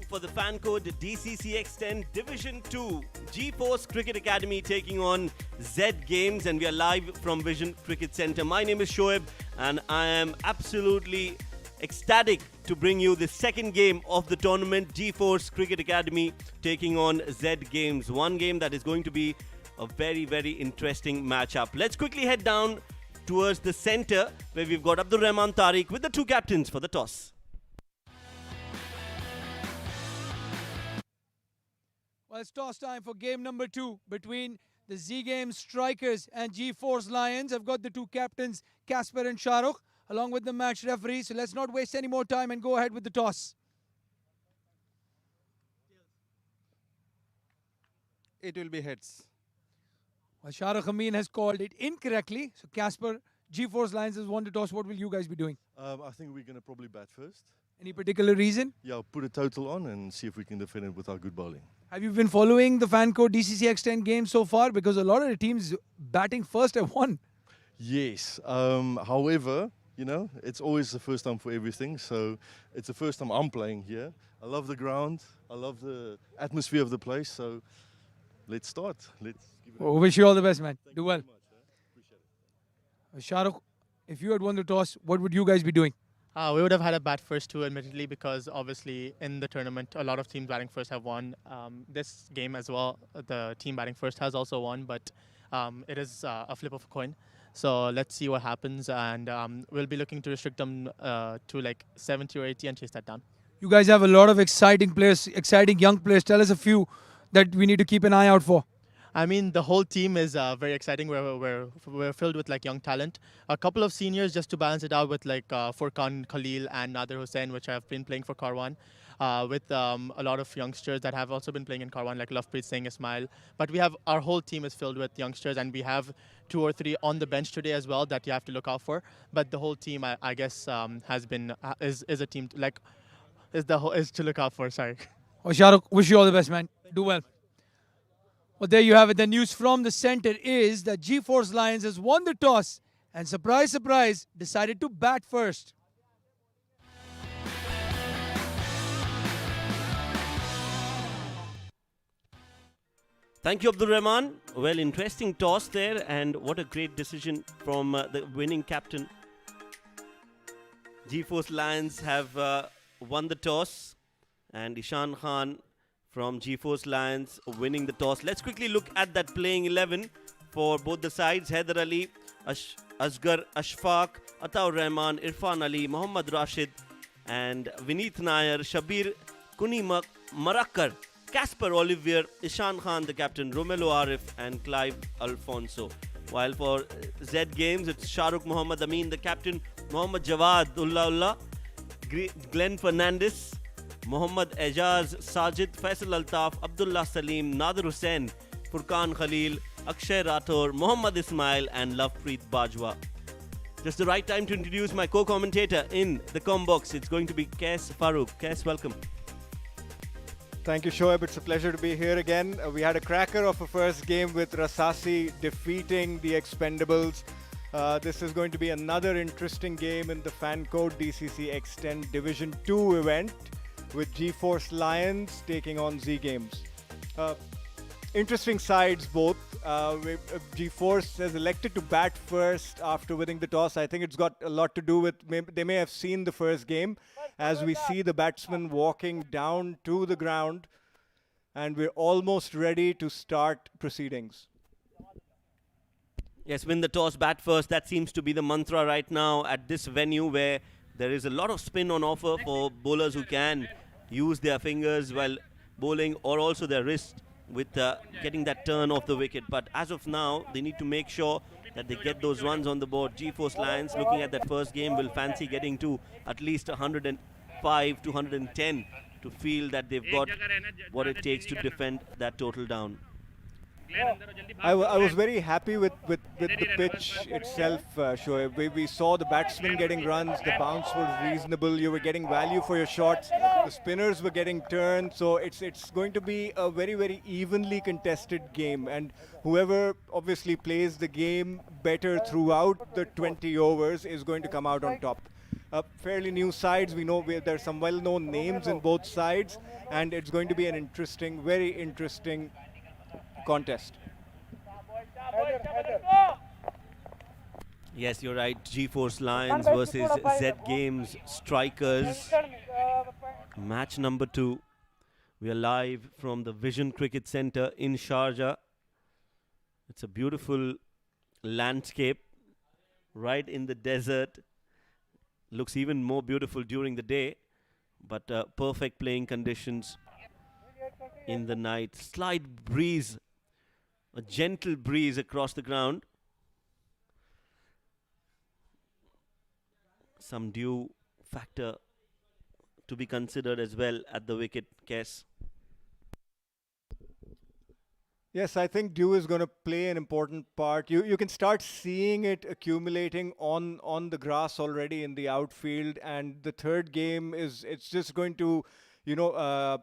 for the fan code DCC X10 Division 2 G-Force Cricket Academy taking on Z Games, and we are live from Vision Cricket Centre. My name is Shoaib and I am absolutely ecstatic to bring you the second game of the tournament, G-Force Cricket Academy taking on Z Games. One game that is going to be a very, very interesting matchup. Let's quickly head down towards the centre where we've got Abdul Rahman Tariq with the two captains for the toss. Well, it's toss time for game number 2 between the Z Games Strikers and G-Force Lions. I've got the two captains, Casper and Shahrukh, along with the match referee. So let's not waste any more time and go ahead with the toss. It will be heads. Well, Shahrukh Amin has called it incorrectly. So Casper, G-Force Lions has won the toss. What will you guys be doing? I think we're going to probably bat first. Any particular reason? Yeah, put a total on and see if we can defend it with our good bowling. Have you been following the fan code DCC X10 game so far? Because a lot of the teams batting first have won. Yes. However, you know, it's always the first time for everything. So it's the first time I'm playing here. I love the ground. I love the atmosphere of the place. So let's start. Let's give it Well, wish you all the best, man. Do well. much, Appreciate it. Shahrukh, if you had won the toss, what would you guys be doing? We would have had a bat first too, admittedly, because obviously in the tournament, a lot of teams batting first have won. This game as well, the team batting first has also won, but it is a flip of a coin. So let's see what happens, and we'll be looking to restrict them to like 70 or 80 and chase that down. You guys have a lot of exciting players, exciting young players. Tell us a few that we need to keep an eye out for. I mean, the whole team is very exciting. We're filled with like young talent. A couple of seniors just to balance it out with like Furqan Khalil and Nadir Hussain, which have been playing for Karwan. With a lot of youngsters that have also been playing in Karwan, like Lovepreet Singh, Ismail. But we have our whole team is filled with youngsters, and we have 2 or 3 on the bench today as well that you have to look out for. But the whole team, I guess, has been is a team is to look out for. Sorry. Oh, Shahrukh, wish you all the best, man. Do well. Well, there you have it. The news from the centre is that G-Force Lions has won the toss and, surprise, surprise, decided to bat first. Thank you, Abdul Rahman. Well, interesting toss there, and what a great decision from the winning captain. G-Force Lions have won the toss, and Ishan Khan from G-Force Lions winning the toss. Let's quickly look at that playing 11 for both the sides. Haider Ali, Asghar Ashfaq, Ataur Rahman, Irfan Ali, Mohammad Rashid, and Vineet Nair, Shabir Kuni Marakkar, Casper Olivier, Ishan Khan the captain, Romelu Arif, and Clive Alfonso. While for Z Games, it's Shahrukh Mohammad Amin the captain, Mohammad Jawad Ullah, Glenn Fernandez, Mohammad Ejaz, Sajid, Faisal Altaf, Abdullah Salim, Nadir Hussain, Furqan Khalil, Akshay Rathore, Mohammad Ismail, and Lovepreet Bajwa. Just the right time to introduce my co-commentator in the box. It's going to be Kes Farooq. Kes, welcome. Thank you, Shoaib. It's a pleasure to be here again. We had a cracker of a first game with Rasasi defeating the Expendables. This is going to be another interesting game in the fan code DCC X10 Division 2 event, with G-Force Lions taking on Z Games. Interesting sides both. G-Force has elected to bat first after winning the toss. I think it's got a lot to do with, they may have seen the first game, as we see the batsman walking down to the ground, and we're almost ready to start proceedings. Yes, win the toss, bat first. That seems to be the mantra right now at this venue, where there is a lot of spin on offer for bowlers who can use their fingers while bowling, or also their wrist with getting that turn off the wicket. But as of now, they need to make sure that they get those runs on the board. G-Force Lions, looking at that first game, will fancy getting to at least 105 to 110 to feel that they've got what it takes to defend that total down. I was very happy with the pitch itself, Shoaib. We saw the batsmen getting runs, the bounce was reasonable, you were getting value for your shots, the spinners were getting turned, so it's going to be a very, very evenly contested game, and whoever obviously plays the game better throughout the 20 overs is going to come out on top. fairly new sides. We know there's some well-known names in both sides, and it's going to be an interesting, very interesting contest. Yes, you're right. GeForce Lions versus Z Games Strikers. Match number 2. We are live from the Vision Cricket Center in Sharjah. It's a beautiful landscape right in the desert. Looks even more beautiful during the day, but perfect playing conditions in the night. Slight breeze, a gentle breeze across the ground. Some dew factor to be considered as well at the wicket, Kes. Yes, I think dew is going to play an important part. You can start seeing it accumulating on the grass already in the outfield, and the third game it's just going to, the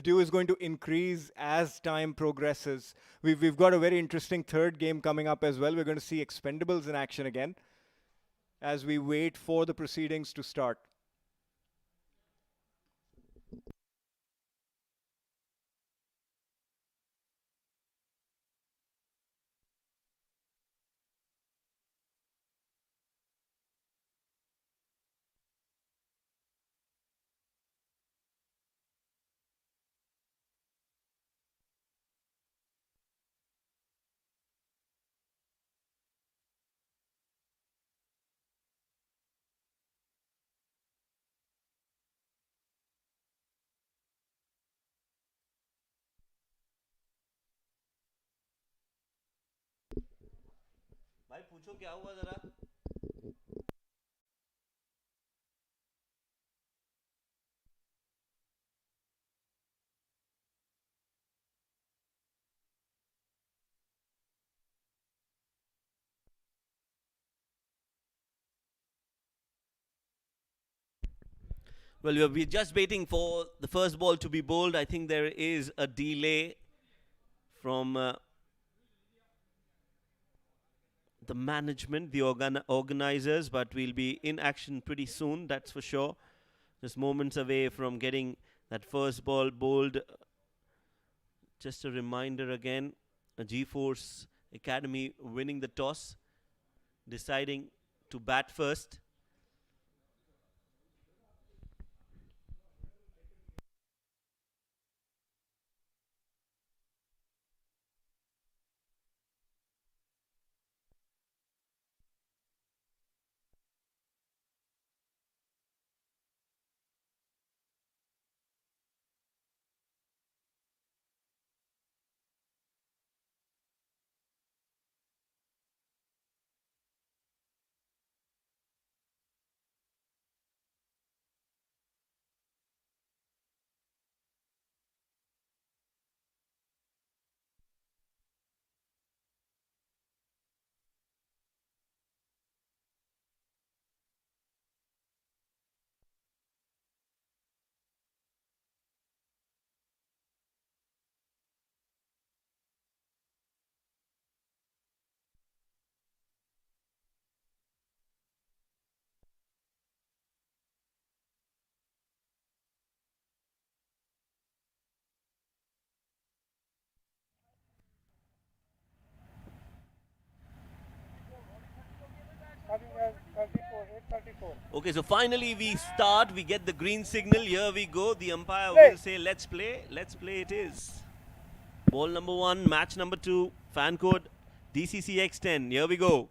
dew is going to increase as time progresses. We've got a very interesting third game coming up as well. We're going to see Expendables in action again as we wait for the proceedings to start. भाई पूछो क्या हुआ जरा. Well, we're just waiting for the first ball to be bowled. I think there is a delay from the management, the organizers, but we'll be in action pretty soon, that's for sure. Just moments away from getting that first ball bowled. Just a reminder again, a GeForce Academy winning the toss, deciding to bat first. Okay, so finally we start. We get the green signal. Here we go. The umpire will say, let's play. Let's play it is. Ball number 1, match number 2. Fan code DCC X10. Here we go.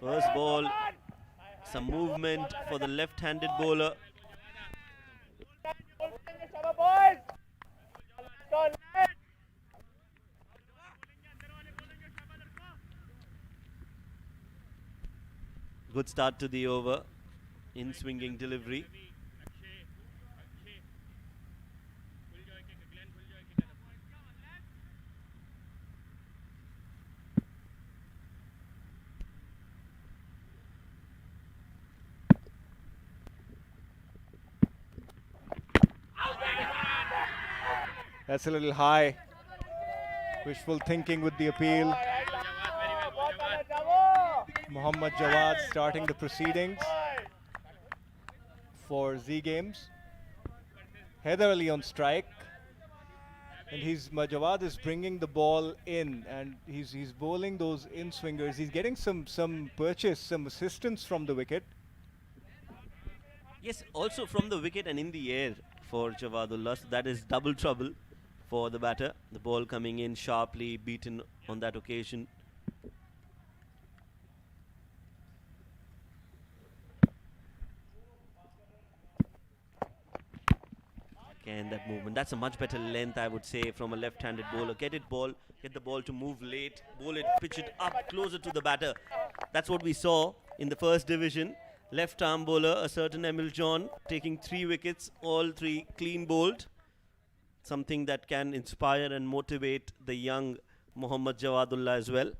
First ball. Some movement for the left-handed bowler. Good start to the over. In swinging delivery. That's a little high. Wishful thinking with the appeal. Mohammad Jawad starting the proceedings. for Z Games. Haider Ali on strike. And Jawad is bringing the ball in, and he's bowling those in swingers. He's getting some purchase, some assistance from the wicket. Yes, also from the wicket and in the air for Javadullah. So that is double trouble for the batter. The ball coming in sharply, beaten on that occasion. Again, that movement. That's a much better length, I would say, from a left-handed bowler. Get the ball to move late, bowl it, pitch it up closer to the batter. That's what we saw in the first division. Left-arm bowler, a certain Emil John, taking 3 wickets, all 3 clean bowled. Something that can inspire and motivate the young Mohammad Jawadullah as well.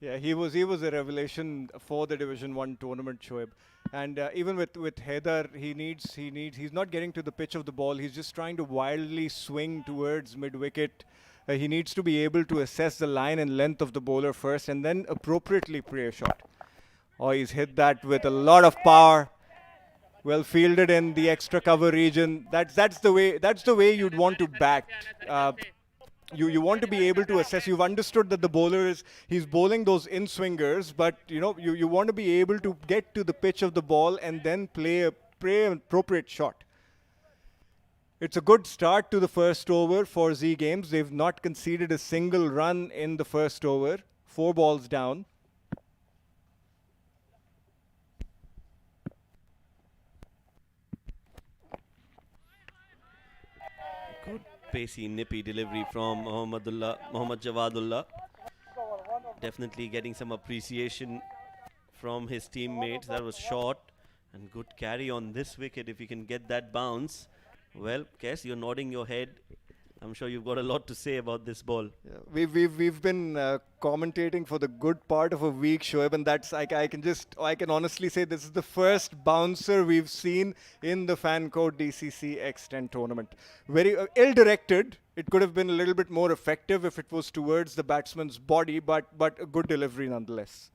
Yeah, he was a revelation for the Division 1 tournament, Shoaib. And even with Haider, he's not getting to the pitch of the ball. He's just trying to wildly swing towards mid-wicket. He needs to be able to assess the line and length of the bowler first and then appropriately play a shot. Oh, he's hit that with a lot of power. Well fielded in the extra cover region. That's the way you'd want to bat. You want to be able to assess. You've understood that the bowler he's bowling those in swingers, but you want to be able to get to the pitch of the ball and then play an appropriate shot. It's a good start to the first over for Z Games. They've not conceded a single run in the first over. 4 balls down. Good pacey, nippy delivery from Mohammad Jawadullah. Definitely getting some appreciation from his teammates. That was short and good carry on this wicket. If you can get that bounce, well, Kes, you're nodding your head. I'm sure you've got a lot to say about this ball. Yeah, we've been commentating for the good part of a week, Shoaib, and that's I can honestly say this is the first bouncer we've seen in the fan code DCC X10 tournament. Very ill-directed. It could have been a little bit more effective if it was towards the batsman's body, but a good delivery nonetheless.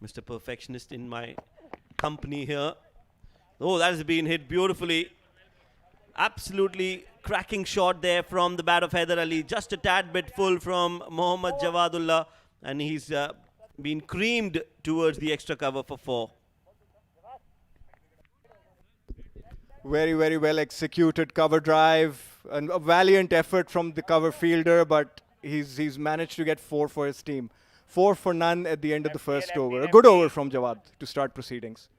Mr. Perfectionist in my company here. Oh, that has been hit beautifully. Absolutely cracking shot there from the bat of Haider Ali. Just a tad bit full from Mohammad Jawadullah. And he's been creamed towards the extra cover for 4. Very, very well executed cover drive. And a valiant effort from the cover fielder, but he's managed to get 4 for his team. 4 for none at the end of the first over. A good over from Jawad to start proceedings.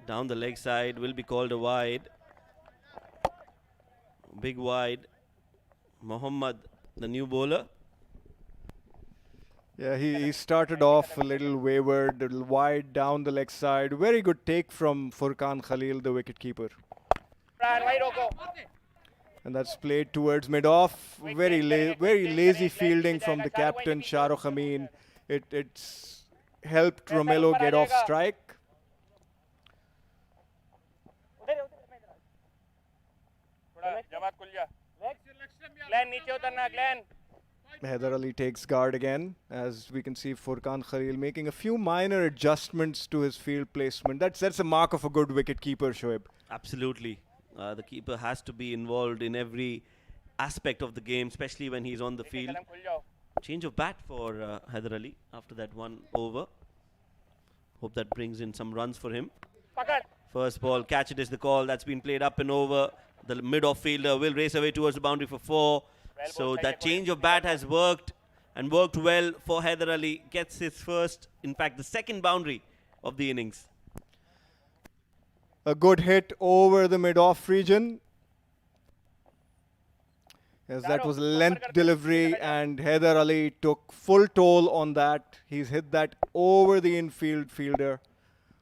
Down the leg side will be called a wide. Big wide. Mohammad, the new bowler. Yeah, he started off a little wayward, a little wide down the leg side. Very good take from Furqan Khalil, the wicketkeeper. And that's played towards mid-off. Very lazy fielding from the captain, Shahrukh Amin. It's helped Romelu get off strike. Haider Ali takes guard again, as we can see Furqan Khalil making a few minor adjustments to his field placement. That's a mark of a good wicket-keeper, Shoaib. Absolutely. The keeper has to be involved in every aspect of the game, especially when he's on the field. Change of bat for Haider Ali after that 1 over. Hope that brings in some runs for him. First ball, catch it is the call. That's been played up and over. The mid-off fielder will race away towards the boundary for 4. So that change of bat has worked and worked well for Haider Ali. Gets his first, in fact, the second boundary of the innings. A good hit over the mid-off region. Yes, that was length delivery, and Haider Ali took full toll on that. He's hit that over the infield fielder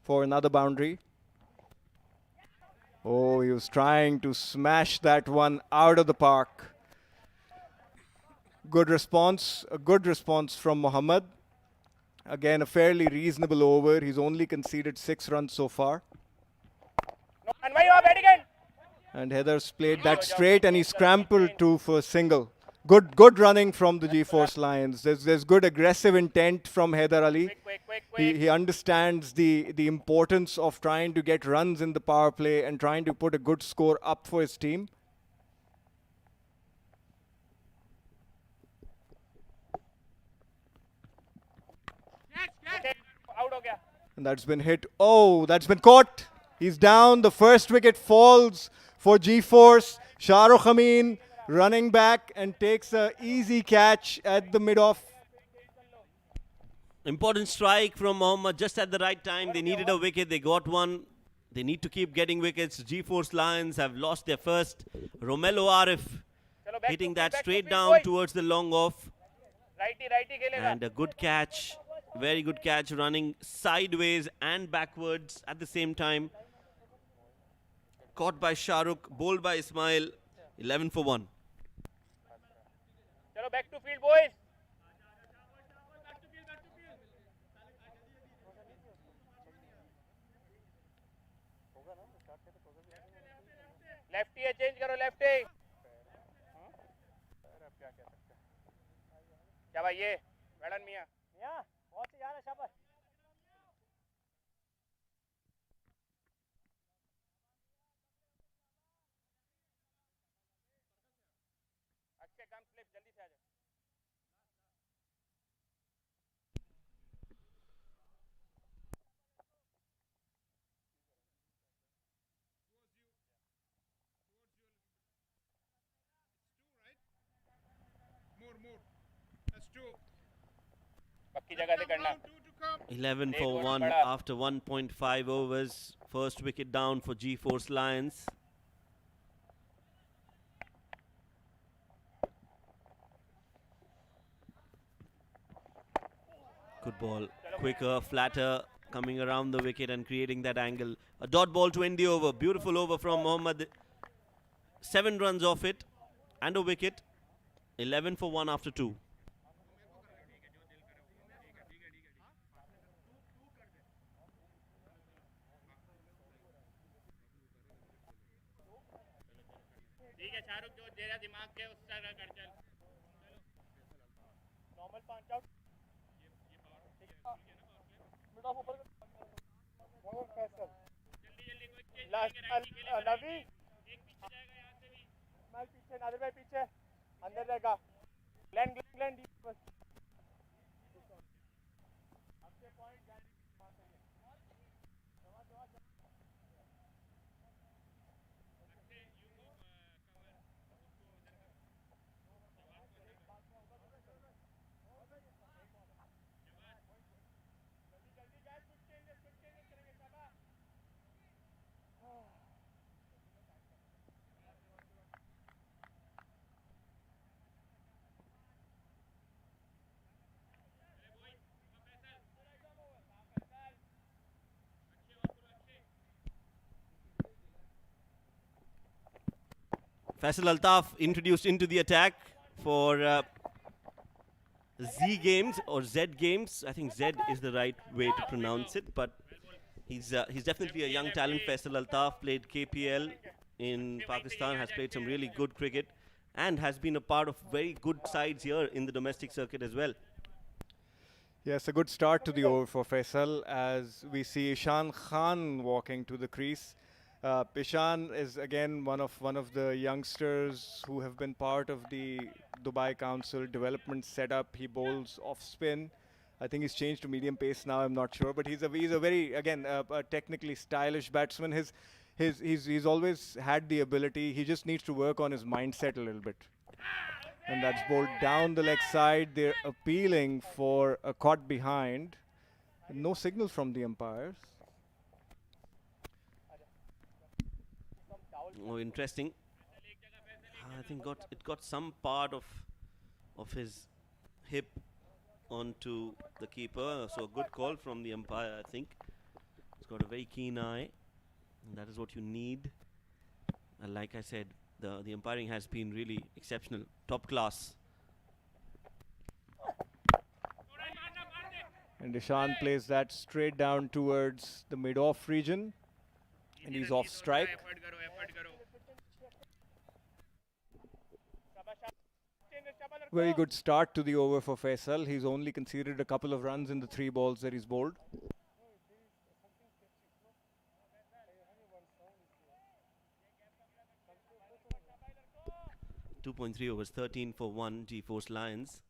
for another boundary. Oh, he was trying to smash that one out of the park. Good response, a good response from Mohammad. Again, a fairly reasonable over. He's only conceded 6 runs so far. And Haider's played that straight, and he scrambled to for a single. Good running from the G-Force Lions. There's good aggressive intent from Haider Ali. He understands the importance of trying to get runs in the power play and trying to put a good score up for his team. And that's been hit. Oh, that's been caught. He's down. The first wicket falls for G-Force. Shahrukh Amin running back and takes a easy catch at the mid-off. Important strike from Mohammad just at the right time. They needed a wicket. They got one. They need to keep getting wickets. G-Force Lions have lost their first. Romello Arif hitting that straight down towards the long off. And a good catch. Very good catch, running sideways and backwards at the same time. Caught by Shahrukh, bowled by Ismail. 11 for 1. Chalo, back to field, boys. Lefty है, change करो lefty. क्या भाई ये? Madam मियाँ. मियाँ, बहुत से यार है शाबाश. अच्छे काम स्लिप जल्दी से आ जाओ. पक्की जगह से करना. 11 for 1 after 1.5 overs. First wicket down for G-Force Lions. Good ball. Quicker, flatter, coming around the wicket and creating that angle. A dot ball to end the over. Beautiful over from Mohammad. 7 runs off it and a wicket. 11 for 1 after 2. ठीक है शाहरुख जो तेरा दिमाग के उस तरह कर चल. Normal 5 out. मिड ऑफ ऊपर. बहुत फैसल. जल्दी जल्दी कोई चेंज लास्ट नवी. एक पीछे जाएगा यहां से भी. मैं पीछे नादिर भाई पीछे. अंदर जाएगा. लैंड बस. आपके पॉइंट जाने पास है. Faisal Altaf introduced into the attack for Z Games or Z Games. I think Z is the right way to pronounce it, but he's definitely a young talent. Faisal Altaf played KPL in Pakistan, has played some really good cricket, and has been a part of very good sides here in the domestic circuit as well. Yes, a good start to the over for Faisal as we see Ishan Khan walking to the crease. Ishan is again one of the youngsters who have been part of the Dubai Council development setup. He bowls off spin. I think he's changed to medium pace now. I'm not sure, but he's a very again a technically stylish batsman. He's always had the ability. He just needs to work on his mindset a little bit. And that's bowled down the leg side. They're appealing for a caught behind. No signal from the umpires. Oh, interesting. I think it got some part of his hip onto the keeper. So a good call from the umpire, I think. He's got a very keen eye. And that is what you need. And like I said, the umpiring has been really exceptional, top class. And Ishan plays that straight down towards the mid-off region. And he's off strike. Very good start to the over for Faisal. He's only conceded a couple of runs in the 3 balls that he's bowled. .3 overs, 13 for 1, G-Force Lions.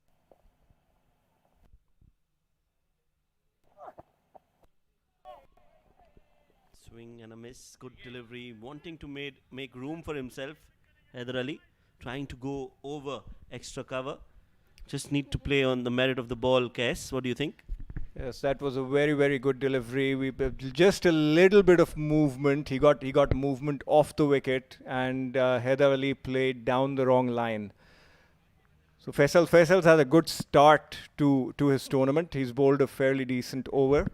Swing and a miss, good delivery, wanting to make room for himself, Haider Ali, trying to go over extra cover. Just need to play on the merit of the ball, Kes. What do you think? Yes, that was a very, very good delivery. Just a little bit of movement. He got movement off the wicket, and Haider Ali played down the wrong line. So Faisal's had a good start to his tournament. He's bowled a fairly decent over.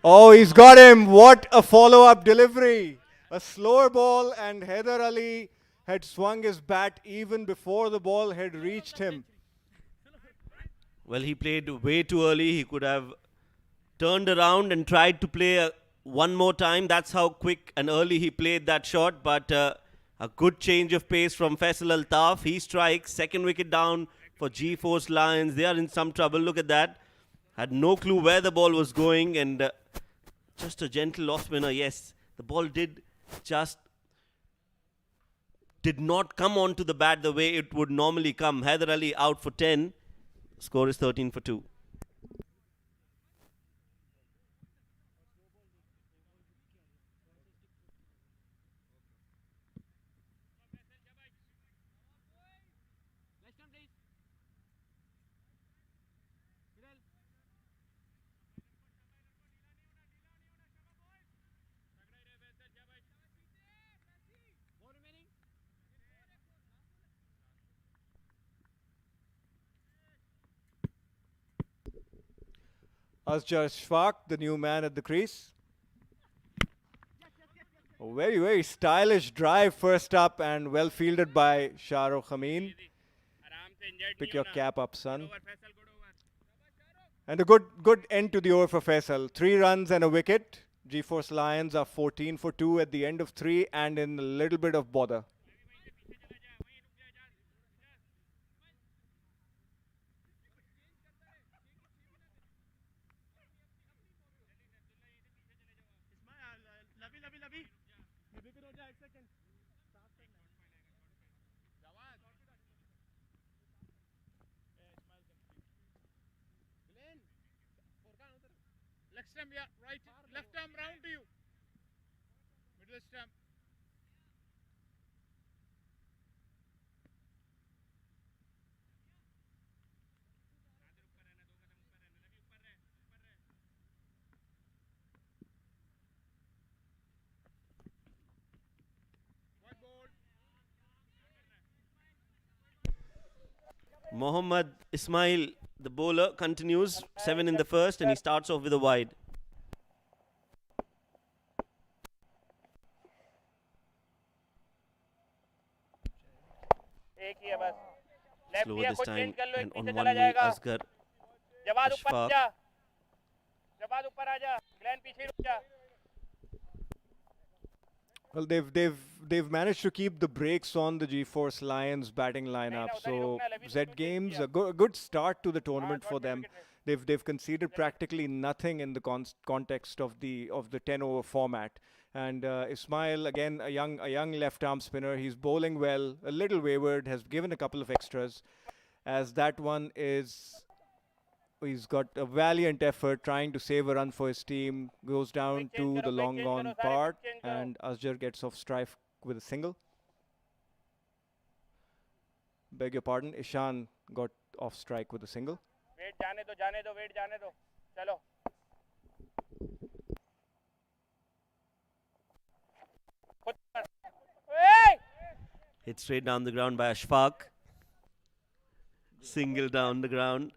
Oh, he's got him. What a follow-up delivery. A slower ball, and Haider Ali had swung his bat even before the ball had reached him. Well, he played way too early. He could have turned around and tried to play one more time. That's how quick and early he played that shot. But a good change of pace from Faisal Altaf. He strikes. Second wicket down for G-Force Lions. They are in some trouble. Look at that. Had no clue where the ball was going, and just a gentle off spinner. Yes, the ball did not come onto the bat the way it would normally come. Haider Ali out for 10. Score is 13 for 2. Asjar Shfaq, the new man at the crease. A very, very stylish drive first up, and well fielded by Shahrukh Amin. Pick your cap up, son. And a good end to the over for Faisal. 3 runs and a wicket. G-Force Lions are 14 for 2 at the end of 3 and in a little bit of bother. Leg stump, yeah, right, left arm round to you. Middle stump. Mohammad Ismail, the bowler, continues. 7 in the first, and he starts off with a wide. Slower this time, and on one knee, Asghar Ashfaq. Well, they've managed to keep the brakes on the G-Force Lions batting lineup. So Z Games, a good start to the tournament for them. They've conceded practically nothing in the context of the 10-over format. And Ismail, again, a young left-arm spinner. He's bowling well, a little wayward, has given a couple of extras. As that one is, he's got a valiant effort trying to save a run for his team. Goes down to the long on part, and Asghar gets off strike with a single. Beg your pardon, Ishan got off strike with a single. Wait जाने दो wait जाने दो चलो खुद कर। ए! Hit straight down the ground by Ashfaq. Single down the ground.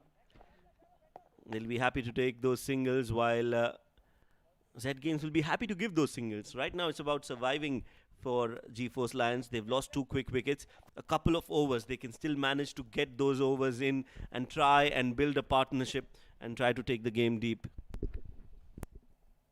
They'll be happy to take those singles, while Z Games will be happy to give those singles. Right now, it's about surviving for GeForce Lions. They've lost 2 quick wickets. A couple of overs, they can still manage to get those overs in and try and build a partnership and try to take the game deep.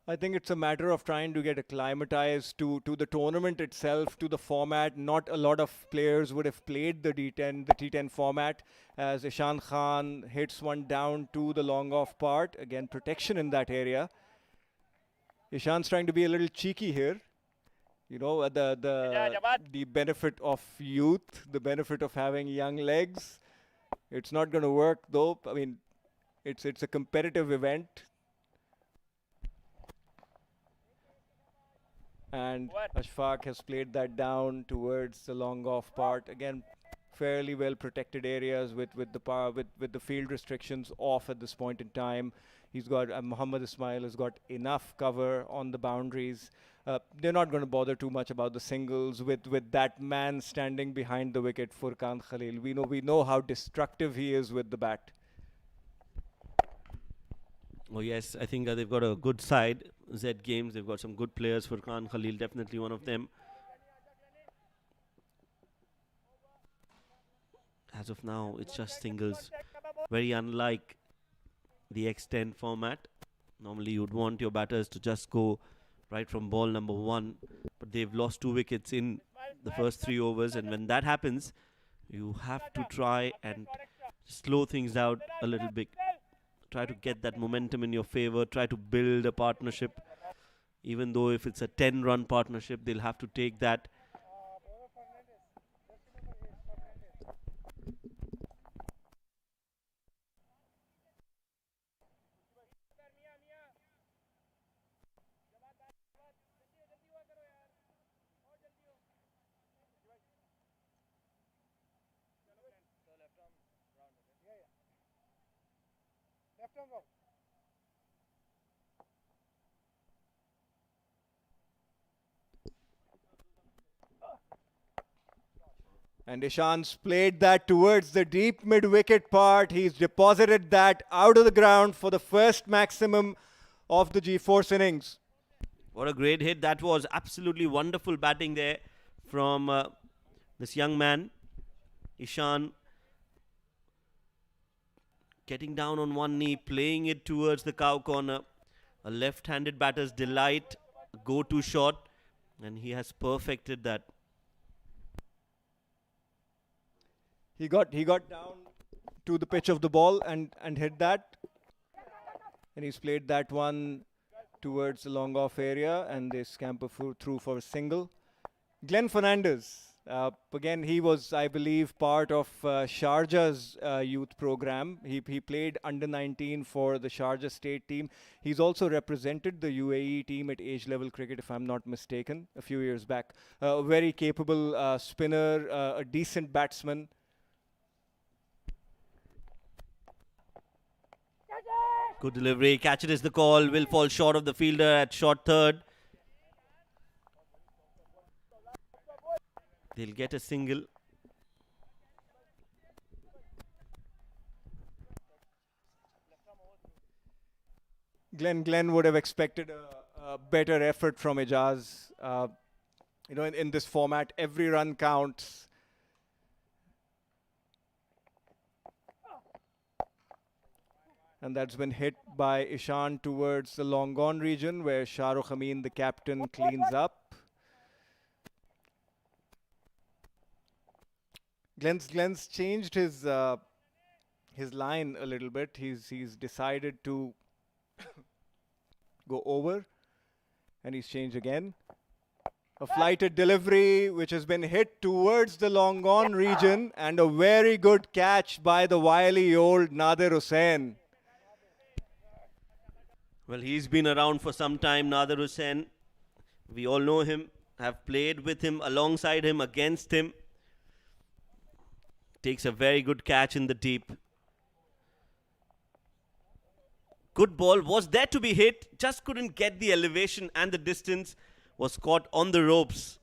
I think it's a matter of trying to get acclimatized to the tournament itself, to the format. Not a lot of players would have played the T10 format, as Ishan Khan hits one down to the long off part. Again, protection in that area. Ishan's trying to be a little cheeky here. You know, the benefit of youth, the benefit of having young legs. It's not going to work though. I mean, it's a competitive event. And Ashfaq has played that down towards the long off part. Again, fairly well protected areas with the field restrictions off at this point in time. He's got Muhammad Ismail has got enough cover on the boundaries. They're not going to bother too much about the singles with that man standing behind the wicket, Furqan Khalil. We know how destructive he is with the bat. Oh yes, I think they've got a good side. Z Games, they've got some good players. Furqan Khalil, definitely one of them. As of now, it's just singles. Very unlike the X10 format. Normally, you'd want your batters to just go right from ball number 1. But they've lost 2 wickets in the first 3 overs. And when that happens, you have to try and slow things out a little bit. Try to get that momentum in your favor. Try to build a partnership. Even though if it's a 10-run partnership, they'll have to take that. Left arm round. And Ishan's played that towards the deep mid-wicket part. He's deposited that out of the ground for the first maximum of the GeForce innings. What a great hit that was. Absolutely wonderful batting there from this young man, Ishan. Getting down on one knee, playing it towards the cow corner. A left-handed batter's delight, go-to shot, and he has perfected that. He got down to the pitch of the ball and hit that. And he's played that one towards the long off area, and they scamper through for a single. Glenn Fernandez. Again, he was, I believe, part of Sharjah's youth program. He played under 19 for the Sharjah state team. He's also represented the UAE team at age level cricket, if I'm not mistaken, a few years back. A very capable spinner, a decent batsman. Good delivery. Catch it is the call. Will fall short of the fielder at short third. They'll get a single. Glenn would have expected a better effort from Ijaz. You know, in this format, every run counts. And that's been hit by Ishan towards the long gone region, where Shah Rukh Amin, the captain, cleans up. Glenn's changed his line a little bit. He's decided to go over, and he's changed again. A flighted delivery which has been hit towards the long gone region, and a very good catch by the wily old Nadir Hussain. Well, he's been around for some time, Nadir Hussain. We all know him, have played with him, alongside him, against him. takes a very good catch in the deep. Good ball, was there to be hit, just couldn't get the elevation and the distance, was caught on the ropes.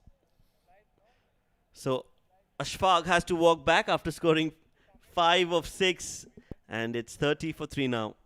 So Ashfaq has to walk back after scoring 5 of 6, and it's 30 for 3 now.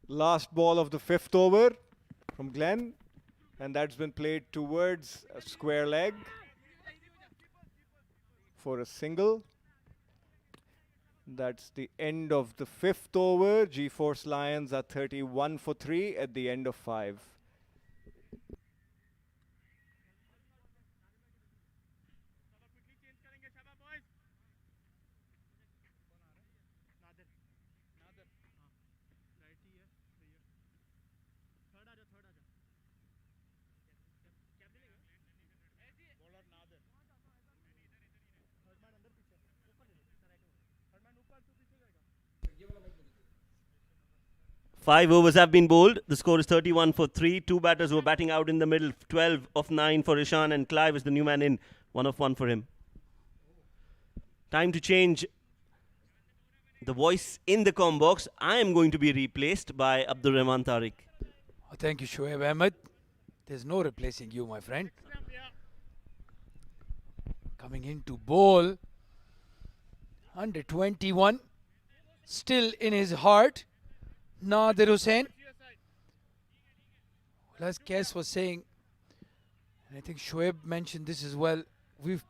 Last ball of the 5th over from Glenn, and that's been played towards a square leg for a single. That's the end of the 5th over. G-Force Lions are 31 for 3 at the end of 5. Five overs have been bowled. The score is 31 for 3. Two batters were batting out in the middle. 12 of 9 for Ishan, and Clive is the new man in. 1 of 1 for him. Time to change the voice in the comm box. I am going to be replaced by Abdul Rahman Tariq. Oh, thank you, Shoaib Ahmed. There's no replacing you, my friend. Coming in to bowl. Under 21. Still in his heart. Nadir Hussain. Well, as Kes was saying, and I think Shoaib mentioned this as well, we've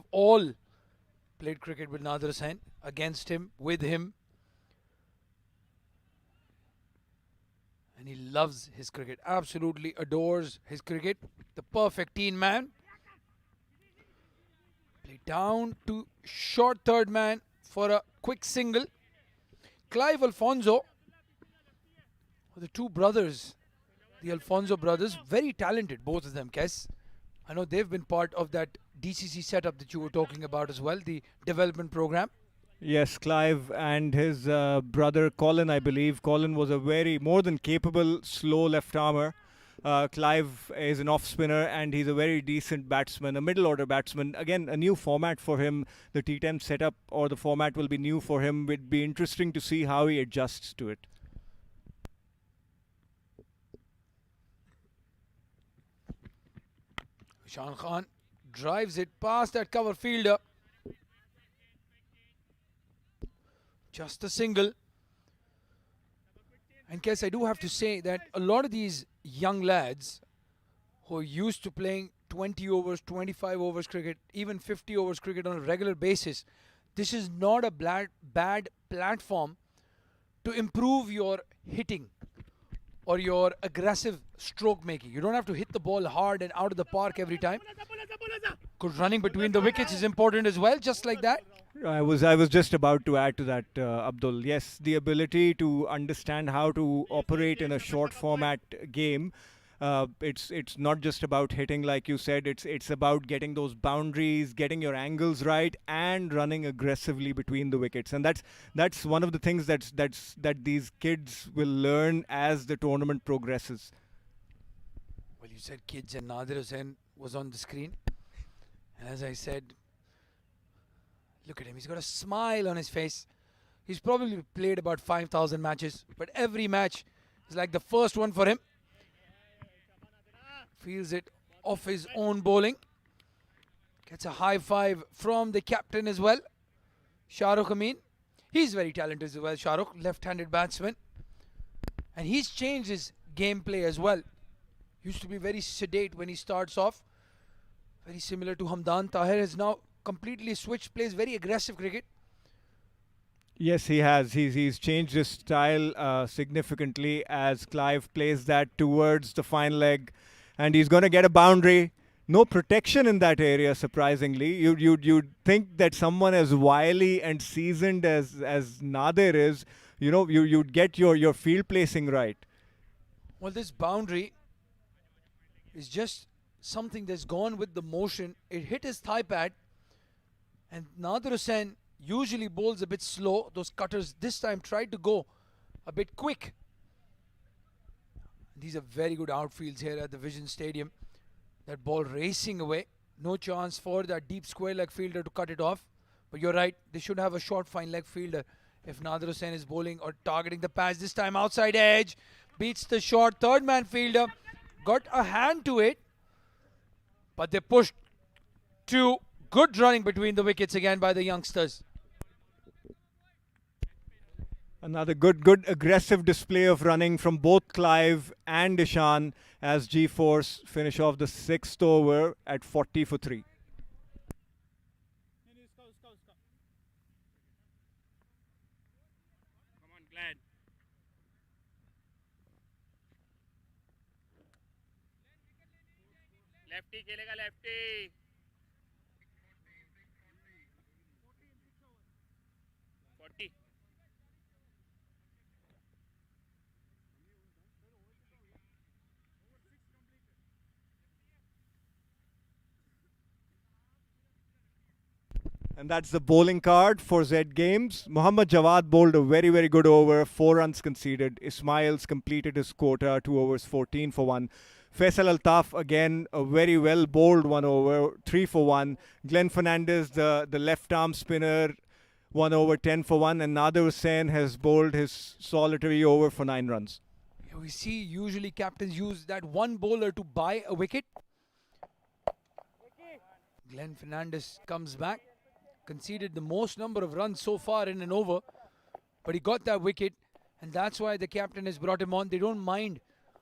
all played cricket with Nadir Hussain, against him, with him. And he loves his cricket, absolutely adores his cricket. The perfect teen man. Play down to short third man for a quick single. Clive Alfonso, the two brothers, the Alfonso brothers, very talented, both of them, Kes. I know they've been part of that DCC setup that you were talking about as well, the development program. Yes, Clive and his brother Colin, I believe. Colin was a very more than capable slow left armer. Clive is an off spinner and he's a very decent batsman, a middle order batsman. Again, a new format for him. The T10 setup or the format will be new for him. It'd be interesting to see how he adjusts to it. Ishan Khan drives it past that cover fielder. Just a single. And Kes, I do have to say that a lot of these young lads who are used to playing 20 overs, 25 overs cricket, even 50 overs cricket on a regular basis, this is not a bad platform to improve your hitting or your aggressive stroke making. You don't have to hit the ball hard and out of the park every time. Good running between the wickets is important as well, just like that. I was just about to add to that, Abdul. Yes, the ability to understand how to operate in a short format game. It's not just about hitting, like you said. It's about getting those boundaries, getting your angles right, and running aggressively between the wickets. And that's one of the things that these kids will learn as the tournament progresses. Well, you said kids, and Nadir Hussain was on the screen. And as I said, look at him. He's got a smile on his face. He's probably played about 5,000 matches, but every match is like the first one for him. Feels it off his own bowling. Gets a high five from the captain as well, Shahrukh Amin. He's very talented as well, Shahrukh, left-handed batsman. And he's changed his gameplay as well Used to be very sedate when he starts off. Very similar to Hamdan. Tahir has now completely switched, plays very aggressive cricket. Yes, he has. He's changed his style significantly as Clive plays that towards the fine leg, and he's going to get a boundary. No protection in that area, surprisingly. You'd think that someone as wily and seasoned as Nadir is, you'd get your field placing right. Well, this boundary is just something that's gone with the motion. It hit his thigh pad, and Nadir Hussain usually bowls a bit slow. Those cutters this time tried to go a bit quick. These are very good outfields here at the Vision Stadium. That ball racing away. No chance for that deep square leg fielder to cut it off. But you're right, they should have a short fine leg fielder if Nadir Hussain is bowling or targeting the patch. This time outside edge. Beats the short third man fielder. Got a hand to it. But they pushed to good running between the wickets again by the youngsters. Another good aggressive display of running from both Clive and Ishan as G-Force finish off the 6th over at 40 for 3. Come on, Glenn. Lefty खेलेगा lefty. 40. And that's the bowling card for Z Games. Muhammad Jawad bowled a very good over, 4 runs conceded. Ismail's completed his quota, 2 overs, 14 for 1. Faisal Altaf again, a very well bowled 1 over, 3 for 1. Glenn Fernandez, the left arm spinner, 1 over, 10 for 1. And Nadir Hussain has bowled his solitary over for 9 runs. Yeah, we see usually captains use that one bowler to buy a wicket. Glenn Fernandez comes back. Conceded the most number of runs so far in an over. But he got that wicket. And that's why the captain has brought him on. They don't mind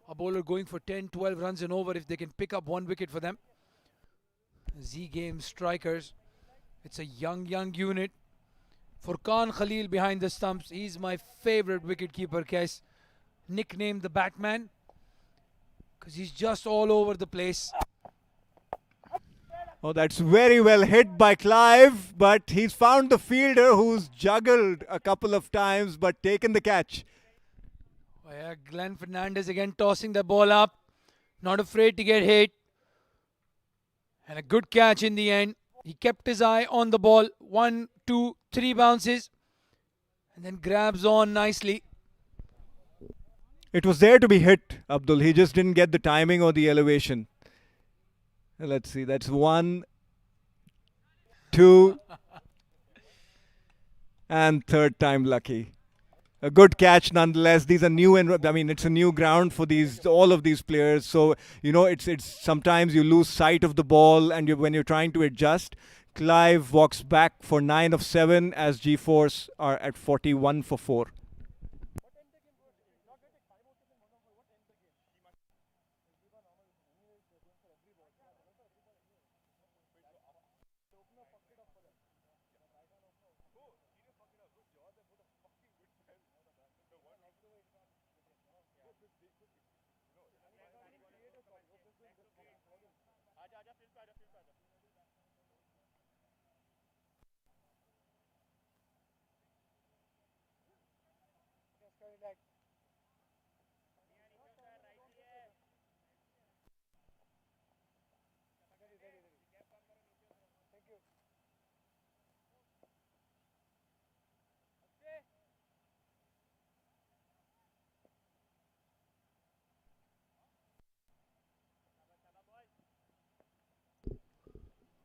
a bowler going for 10, 12 runs and over if they can pick up 1 wicket for them. Z Games strikers. It's a young unit. Furqan Khalil behind the stumps. He's my favorite wicketkeeper, Kes. Nicknamed the Batman. Because he's just all over the place. Oh, that's very well hit by Clive, but he's found the fielder who's juggled a couple of times but taken the catch. Oh yeah, Glenn Fernandez again tossing the ball up. Not afraid to get hit. And a good catch in the end. He kept his eye on the ball. 1, 2, 3 bounces. And then grabs on nicely. It was there to be hit, Abdul. He just didn't get the timing or the elevation. Let's see, that's 1, 2, and third time lucky. A good catch nonetheless. These are new, and I mean it's a new ground for all of these players. So it's sometimes you lose sight of the ball, and when you're trying to adjust. Clive walks back for 9 of 7 as G-Force are at 41 for 4.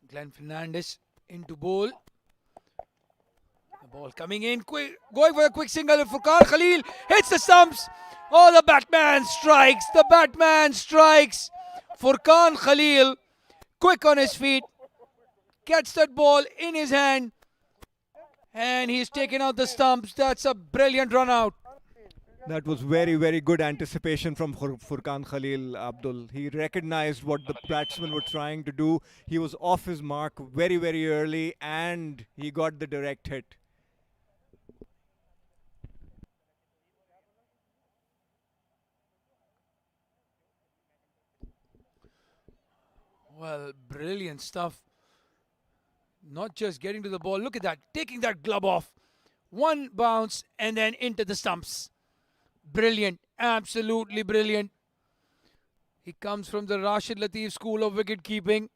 Glenn Fernandez into bowl. The ball coming in quick, going for a quick single. Furqan Khalil hits the stumps. Oh, the Batman strikes. The Batman strikes. Furqan Khalil, quick on his feet, gets that ball in his hand, and he's taken out the stumps. That's a brilliant run out. That was very, very good anticipation from Furkan Khalil Abdul. He recognized what the batsmen were trying to do. He was off his mark very, very early and he got the direct hit. Well, brilliant stuff. Not just getting to the ball. Look at that. Taking that glove off. One bounce and then into the stumps. Brilliant. Absolutely brilliant. He comes from the Rashid Latif school of wicket keeping.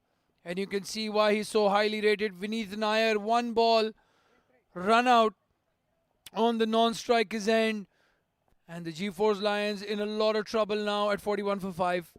And you can see why he's so highly rated. Vineet Nair, one ball, run out on the non-striker's end. And the G4's Lions in a lot of trouble now at 41 for 5.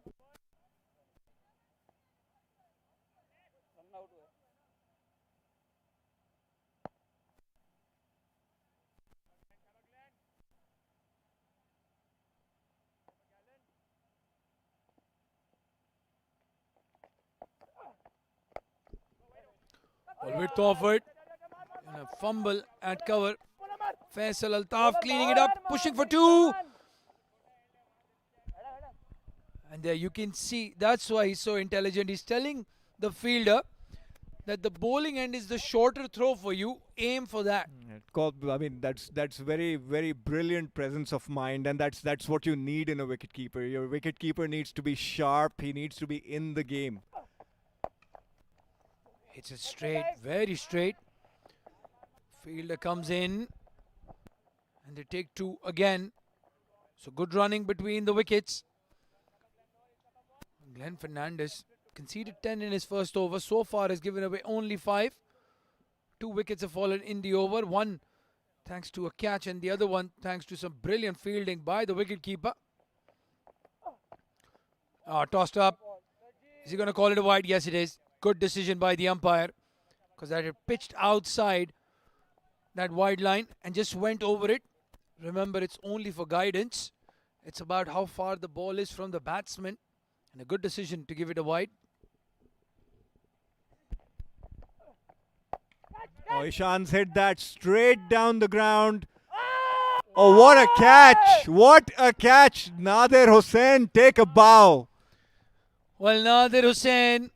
Well, width offered. And a fumble at cover. Faisal Altaf cleaning it up, pushing for 2. And there you can see, that's why he's so intelligent. He's telling the fielder that the bowling end is the shorter throw for you. Aim for that. I mean, that's very, very brilliant presence of mind, and that's what you need in a wicketkeeper. Your wicketkeeper needs to be sharp. He needs to be in the game. It's a straight, very straight. Fielder comes in and they take 2 again. So good running between the wickets. Glenn Fernandez conceded 10 in his first over. So far has given away only 5. 2 wickets have fallen in the over. One thanks to a catch and the other one thanks to some brilliant fielding by the wicketkeeper. Tossed up. Is he going to call it a wide? Yes, it is. Good decision by the umpire, because that had pitched outside that wide line and just went over it. Remember, it's only for guidance. It's about how far the ball is from the batsman, and a good decision to give it a wide. Oh, Ishan's hit that straight down the ground. Oh, what a catch! What a catch! Nadir Hussain, take a bow. Well, Nadir Hussain,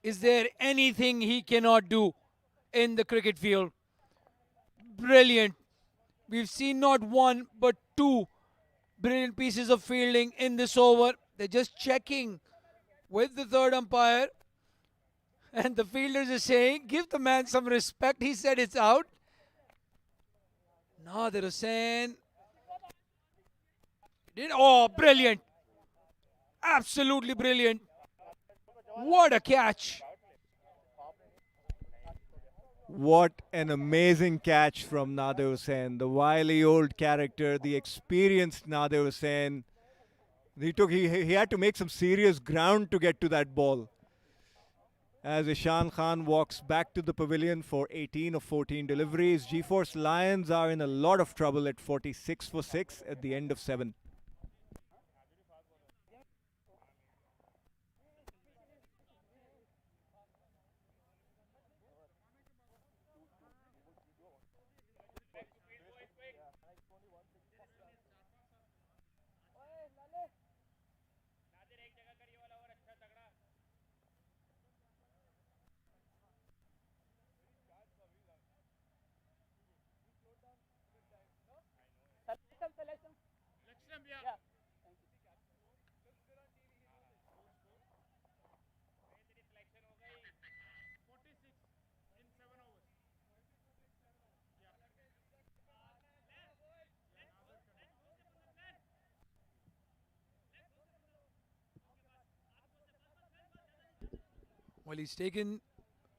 is there anything he cannot do in the cricket field? Brilliant. We've seen not 1 but 2 brilliant pieces of fielding in this over. They're just checking with the third umpire. And the fielders are saying, give the man some respect. He said it's out. Nadir Hussain. Oh, brilliant. Absolutely brilliant. What a catch. What an amazing catch from Nadir Hussain. The wily old character, the experienced Nadir Hussain. He had to make some serious ground to get to that ball. As Ishan Khan walks back to the pavilion for 18 of 14 deliveries, G4's Lions are in a lot of trouble at 46 for 6 at the end of 7. Well, he's taken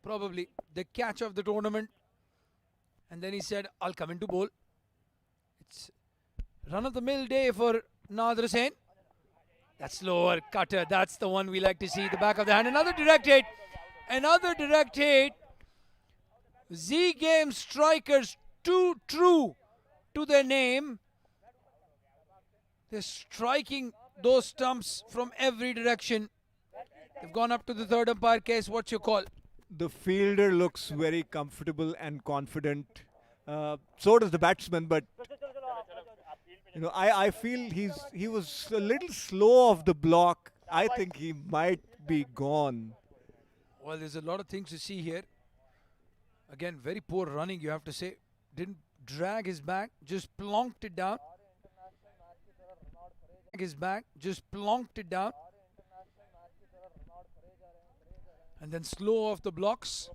probably the catch of the tournament. And then he said, I'll come into bowl. It's run-of-the-mill day for Nadir Hussain. That slower cutter, that's the one we like to see. The back of the hand. Another direct hit. Another direct hit. Z Game strikers, too true to their name. They're striking those stumps from every direction. They've gone up to the third umpire case. What's your call? The fielder looks very comfortable and confident. So does the batsman, but You know, I feel he was a little slow off the block. I think he might be gone. Well, there's a lot of things to see here. Again, very poor running, you have to say. Didn't drag his back, just plonked it down. His back, just plonked it down. And then slow off the blocks.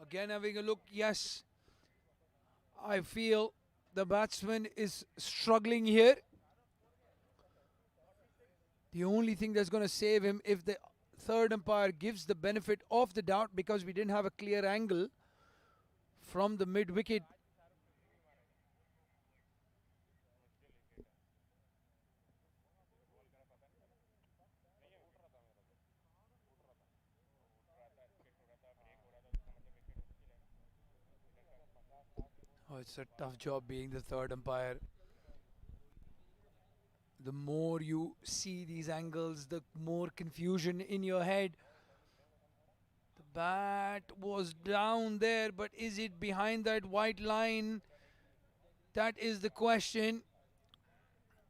Again, having a look, yes. I feel the batsman is struggling here. The only thing that's going to save him if the third umpire gives the benefit of the doubt, because we didn't have a clear angle from the mid wicket. Oh, it's a tough job being the third umpire. The more you see these angles, the more confusion in your head. The bat was down there, but is it behind that white line? That is the question.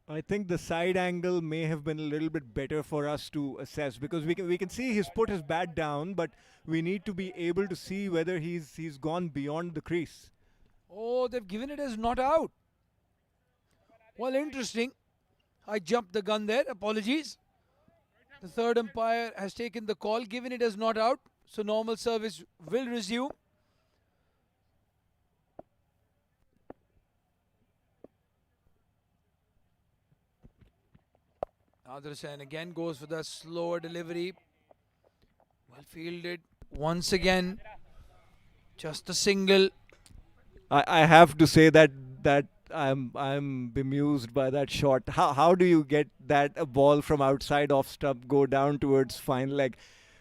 I think the side angle may have been a little bit better for us to assess, because we can see he's put his bat down, but we need to be able to see whether he's gone beyond the crease. Oh, they've given it as not out. Well, interesting. I jumped the gun there. Apologies. The third umpire has taken the call, given it as not out. So normal service will resume. Nader Hussain again goes for the slower delivery. Well fielded once again. Just a single. I have to say that I'm bemused by that shot. How do you get that a ball from outside off stump go down towards fine leg?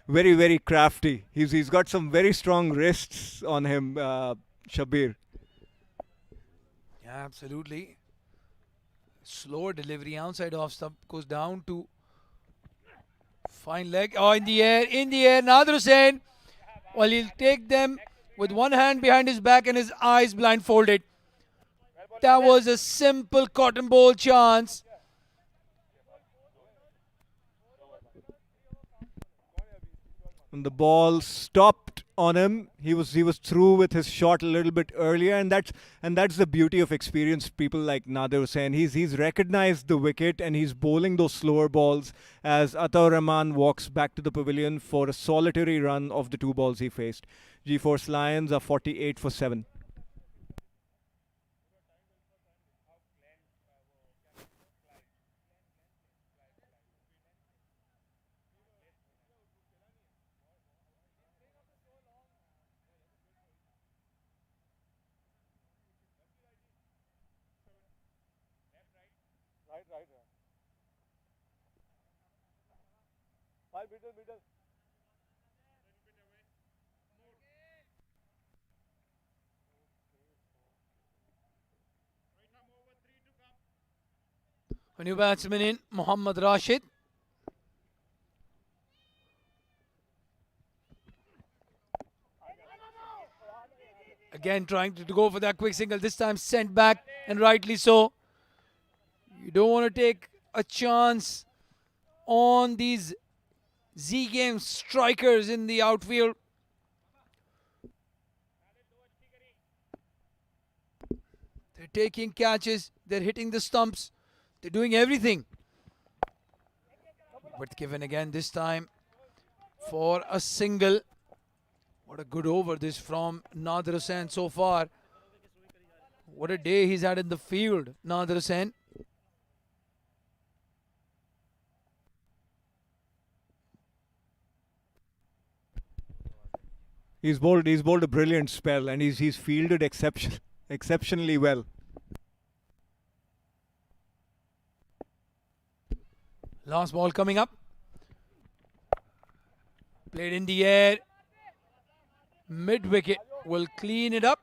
Very, very crafty. He's got some very strong wrists on him, Shabir. Yeah, absolutely. Slower delivery outside off stump goes down to fine leg. Oh, in the air, Nader Hussain. Well, he'll take them with one hand behind his back and his eyes blindfolded. That was a simple cotton ball chance. And the ball stopped on him. He was through with his shot a little bit earlier, and that's the beauty of experienced people like Nader Hussain. He's recognized the wicket and he's bowling those slower balls as Ataur Rahman walks back to the pavilion for a solitary run of the two balls he faced. G-Force Lions are 48 for 7. Right. Ball middle. A new batsman in, Mohammad Rashid. Again trying to go for that quick single, this time sent back, and rightly so. You don't want to take a chance on these Z game strikers in the outfield. They're taking catches, they're hitting the stumps, they're doing everything. But given again this time for a single. What a good over this from Nader Hussain so far. What a day he's had in the field, Nader Hussain. He's bowled a brilliant spell, and he's fielded exceptionally well. Last ball coming up. Played in the air. Mid wicket. will clean it up.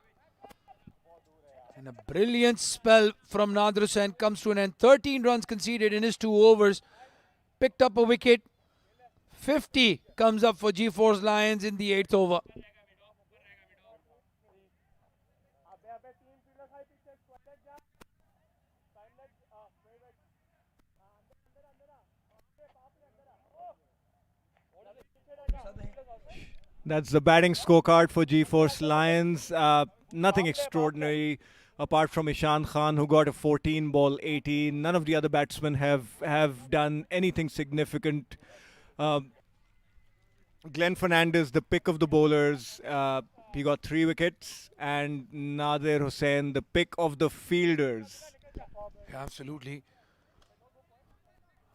And a brilliant spell from Nadir Hussain comes to an end. 13 runs conceded in his 2 overs. Picked up a wicket. 50 comes up for G4's Lions in the 8th over. That's the batting scorecard for G4's Lions. Nothing extraordinary apart from Ishan Khan, who got a 14 ball 18. None of the other batsmen have done anything significant. Glenn Fernandez, the pick of the bowlers, he got 3 wickets, and Nadir Hussain, the pick of the fielders. Yeah, absolutely.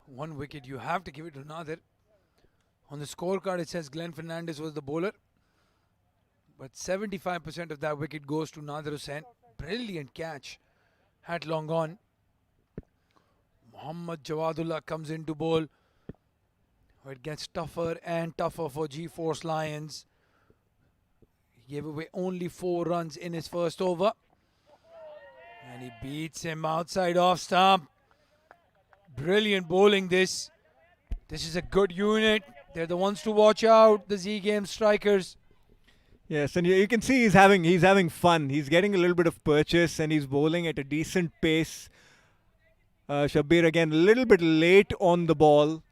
1 wicket, you have to give it to Nadir. On the scorecard, it says Glenn Fernandez was the bowler, but 75% of that wicket goes to Nadir Hussain. Brilliant catch. Hat long on. Mohammad Jawadullah comes in to bowl. It gets tougher and tougher for G4's Lions. He gave away only 4 runs in his first over. And he beats him outside off stump. Brilliant bowling this. This is a good unit. They're the ones to watch out, the Z Game strikers. Yes, and you can see he's having fun. He's getting a little bit of purchase, and he's bowling at a decent pace. Shabir again a little bit late on the ball.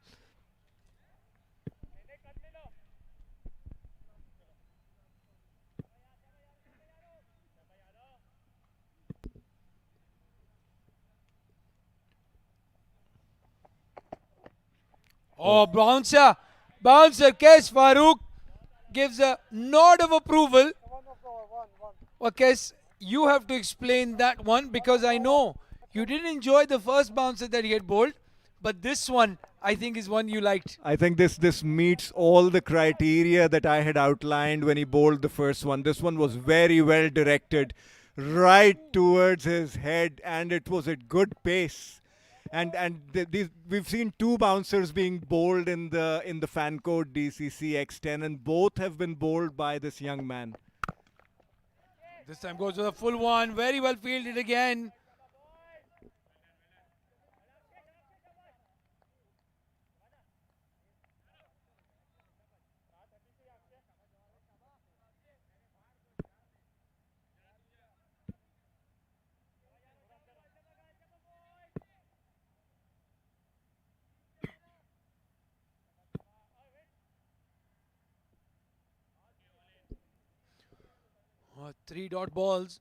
Oh, bouncer. Bouncer, Kes Farooq gives a nod of approval. Well, Kes, you have to explain that one, because I know you didn't enjoy the first bouncer that he had bowled, but this one I think is one you liked. I think this meets all the criteria that I had outlined when he bowled the first one. This one was very well directed, right towards his head, and it was at good pace. And we've seen 2 bouncers being bowled in the fan code DCC X10, and both have been bowled by this young man. This time goes with a full one. Very well fielded again. Oh, 3 dot balls.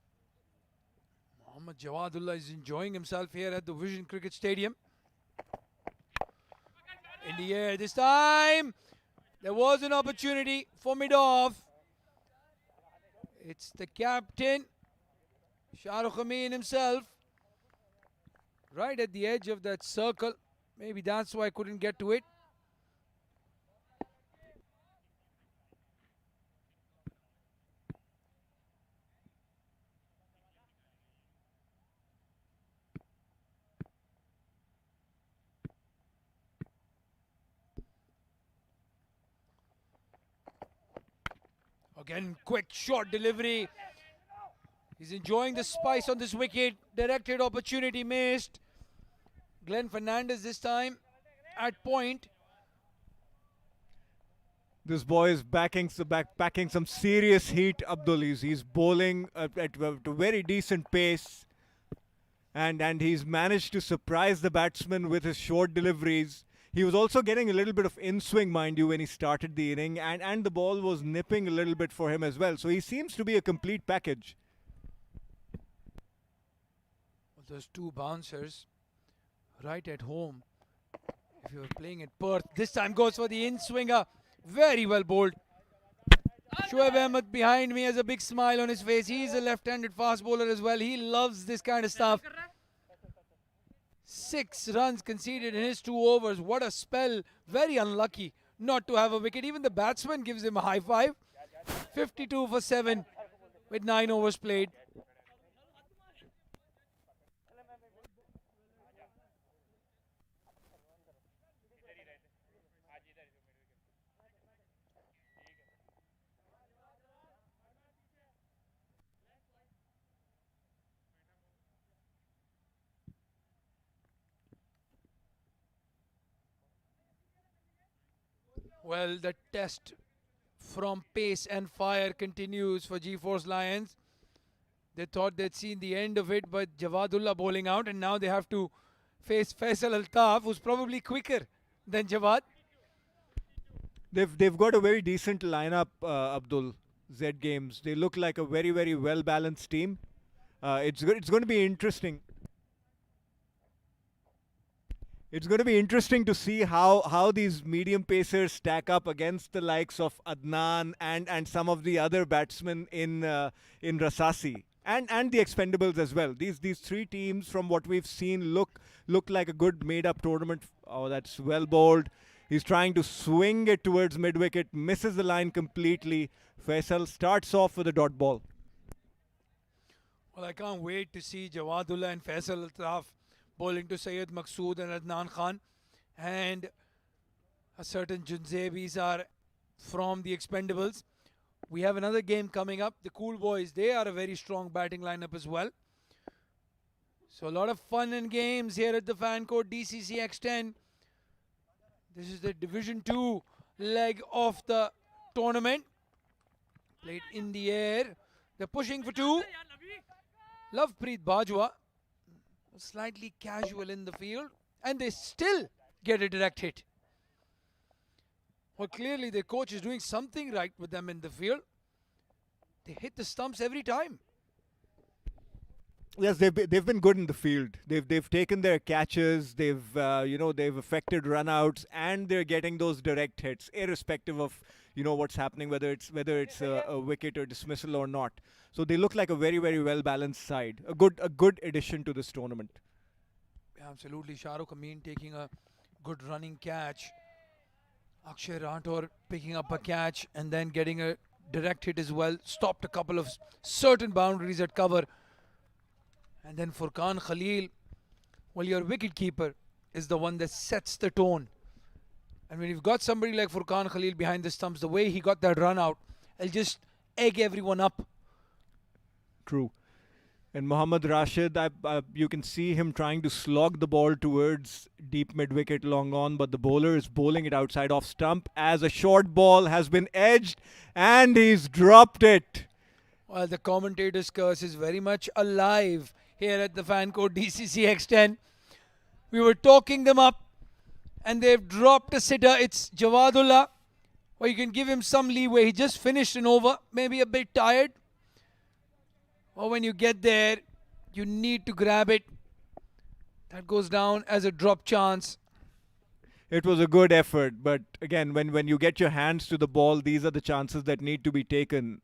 Mohammad Jawadullah is enjoying himself here at the Vision Cricket Stadium. In the air this time. There was an opportunity for mid-off. It's the captain, Shahrukh Amin himself, right at the edge of that circle. Maybe that's why I couldn't get to it. Again, quick short delivery. He's enjoying the spice on this wicket. Directed opportunity missed. Glenn Fernandez this time at point. This boy is packing some serious heat, Abdul. He's bowling at a very decent pace. And he's managed to surprise the batsman with his short deliveries. He was also getting a little bit of in-swing, mind you, when he started the inning. And the ball was nipping a little bit for him as well. So he seems to be a complete package. Well, those 2 bouncers right at home. If you were playing at Perth, this time goes for the in-swinger. Very well bowled. Shoaib Ahmed behind me has a big smile on his face. He's a left-handed fast bowler as well. He loves this kind of stuff. 6 runs conceded in his 2 overs. What a spell. Very unlucky not to have a wicket. Even the batsman gives him a high five. 52 for 7 with 9 overs played. Well, the test from pace and fire continues for G-Force Lions. They thought they'd seen the end of it, but Jawadullah bowling out, and now they have to face Faisal Altaf, who's probably quicker than Jawad. They've got a very decent lineup, Abdul. Z Games. They look like a very well balanced team. It's going to be interesting. It's going to be interesting to see how these medium pacers stack up against the likes of Adnan and some of the other batsmen in Rasasi and the Expendables as well. These three teams, from what we've seen, look like a good made up tournament. Oh, that's well bowled. He's trying to swing it towards mid wicket, misses the line completely. Faisal starts off with a dot ball. Well, I can't wait to see Jawadullah and Faisal Altaf bowling to Syed Maqsood and Adnan Khan. And a certain Junzebis are from the Expendables. We have another game coming up. The Cool Boys, they are a very strong batting lineup as well. So a lot of fun and games here at the fan court DCC X10. This is the Division 2 leg of the tournament. Played in the air. They're pushing for two. Lovepreet Bajwa, slightly casual in the field, and they still get a direct hit. Well, clearly their coach is doing something right with them in the field. They hit the stumps every time. Yes, they've been good in the field. They've taken their catches. They've affected runouts, and they're getting those direct hits, irrespective of what's happening, whether it's a wicket or dismissal or not. So they look like a very well balanced side. A good addition to this tournament. Absolutely, Shahrukh Amin taking a good running catch. Akshay Rathore picking up a catch and then getting a direct hit as well. Stopped a couple of certain boundaries at cover. And then Furqan Khalil, well, your wicket keeper is the one that sets the tone. And when you've got somebody like Furqan Khalil behind the stumps, the way he got that run out, he'll just egg everyone up. True. And Mohammad Rashid, you can see him trying to slog the ball towards deep mid-wicket long on, but the bowler is bowling it outside off stump as a short ball has been edged and he's dropped it. Well, the commentator's curse is very much alive here at the fan court DCC X10. We were talking them up and they've dropped a sitter. It's Jawadullah. Well, you can give him some leeway. He just finished an over, maybe a bit tired. Or when you get there, you need to grab it. That goes down as a drop chance. It was a good effort, but again, when you get your hands to the ball, these are the chances that need to be taken.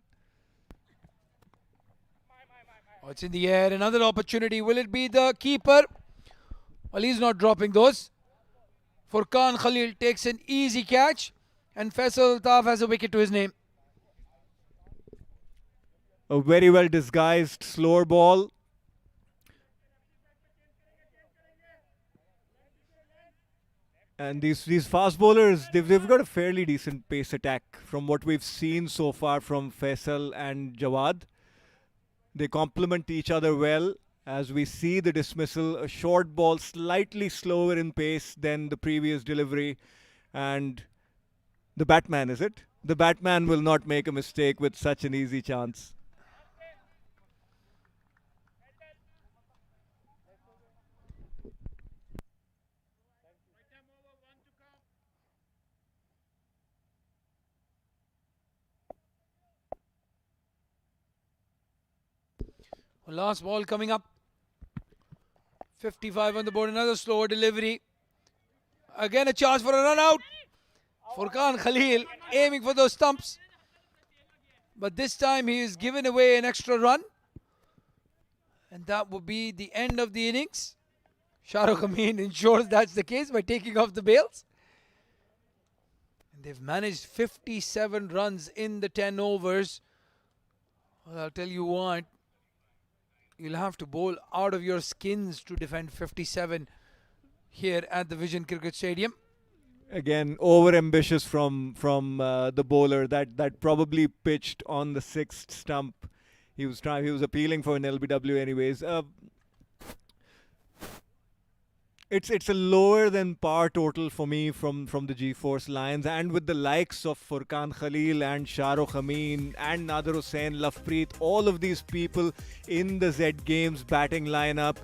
Oh, it's in the air. Another opportunity. Will it be the keeper? Well, he's not dropping those. Furqan Khalil takes an easy catch, and Faisal Altaf has a wicket to his name. A very well disguised slower ball. And these fast bowlers, they've got a fairly decent pace attack from what we've seen so far from Faisal and Jawad. They complement each other well. As we see the dismissal, a short ball slightly slower in pace than the previous delivery. And the Batman, is it? The Batman will not make a mistake with such an easy chance. Well, last ball coming up. 55 on the board. Another slower delivery. Again a chance for a run out. Furqan Khalil aiming for those stumps. But this time he is given away an extra run. And that will be the end of the innings. Shahrukh Amin ensures that's the case by taking off the bails. And they've managed 57 runs in the 10 overs. Well, I'll tell you what. You'll have to bowl out of your skins to defend 57 here at the Vision Cricket Stadium. Again, over-ambitious from the bowler. That probably pitched on the sixth stump. He was appealing for an LBW anyways. It's a lower than par total for me from the G-Force Lions, and with the likes of Furkan Khalil and Shahrukh Amin and Nader Hussain, Lovepreet, all of these people in the Z Games batting lineup.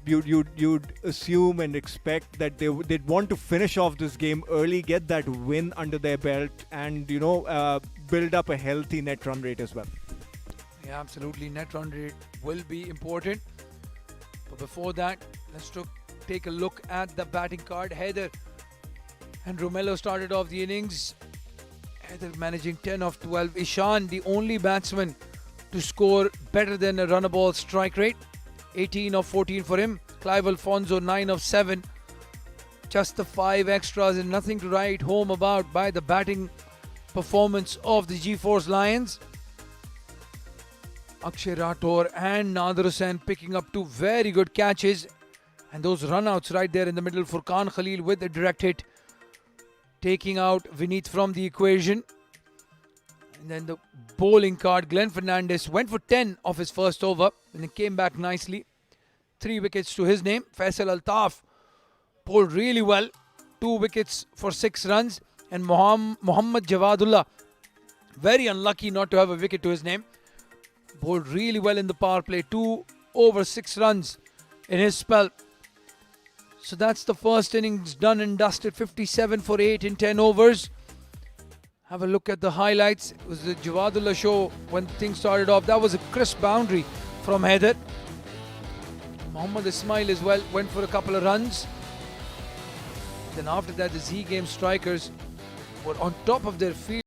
You'd assume and expect that they'd want to finish off this game early, get that win under their belt, and build up a healthy net run rate as well. Yeah, absolutely. Net run rate will be important. But before that, let's take a look at the batting card. Heather and Romello started off the innings. Heather managing 10 of 12. Ishan, the only batsman to score better than a run ball strike rate. 18 of 14 for him. Clive Alfonso, 9 of 7. Just the 5 extras and nothing to write home about by the batting performance of the G-Force Lions. Akshay Rathore and Nader Hussain picking up 2 very good catches. And those runouts right there in the middle. Furkan Khalil with a direct hit, taking out Vineet from the equation. And then the bowling card, Glenn Fernandez went for 10 off his first over and then came back nicely. 3 wickets to his name. Faisal Altaf bowled really well. 2 wickets for 6 runs. And Mohammad Jawadullah, very unlucky not to have a wicket to his name. Bowled really well in the power play. 2 over 6 runs in his spell. So that's the first innings done and dusted. 57 for 8 in 10 overs. Have a look at the highlights. It was the Jawadullah show when things started off. That was a crisp boundary from Heather. Mohammad Ismail as well went for a couple of runs. Then after that, the Z Game strikers were on top of their field.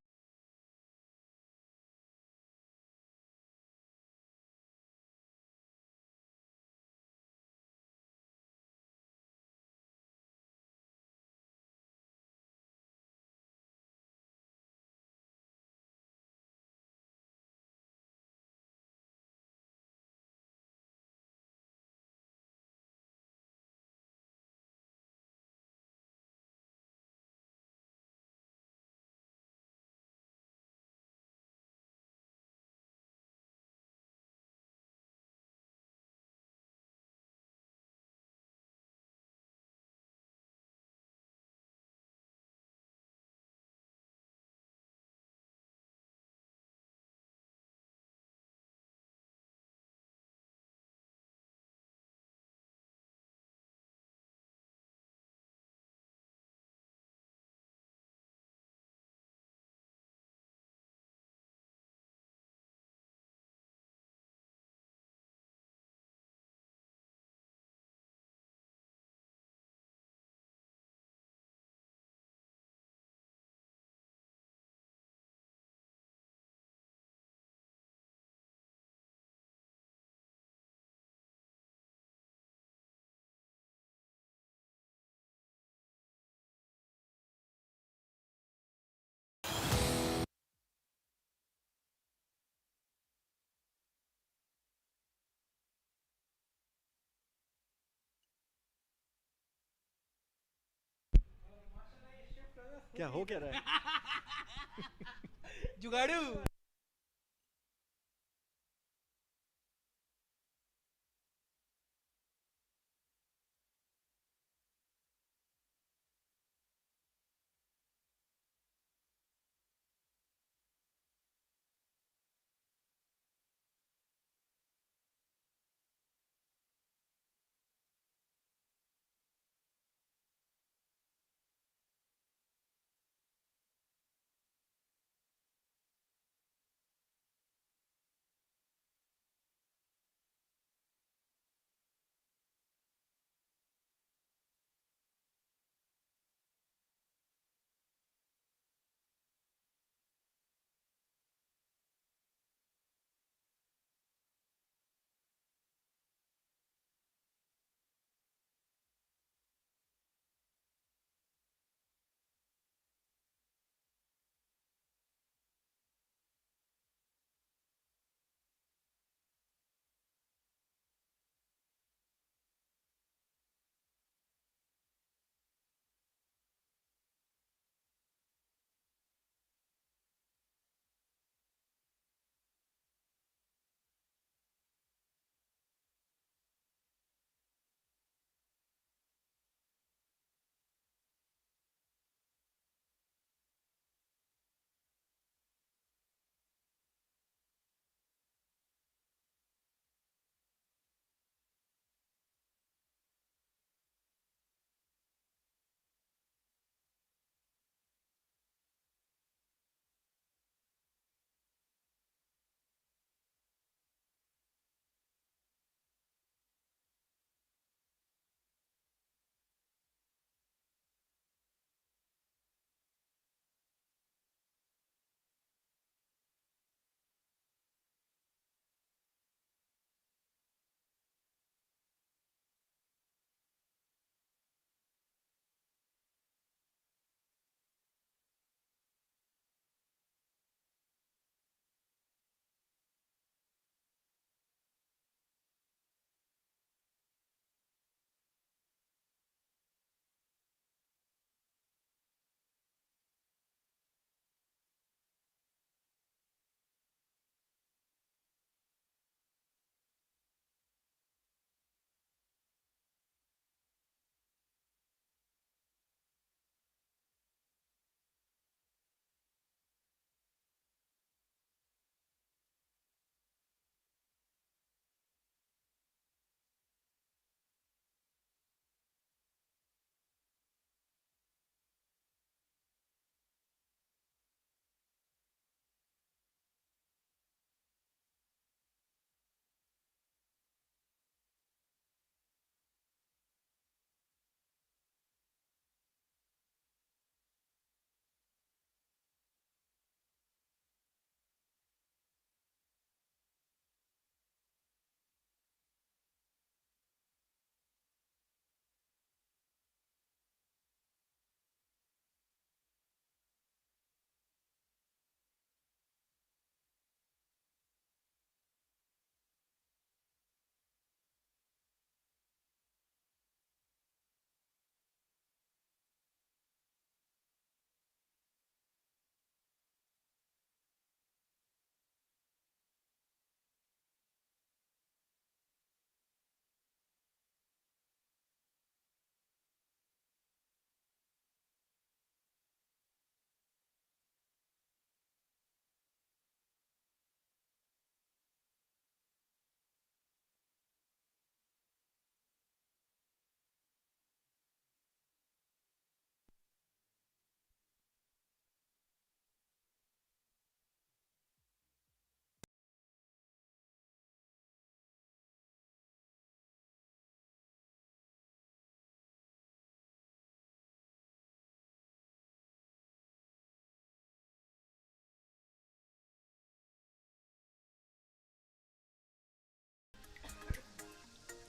क्या हो क्या रहा है? जुगाड़ू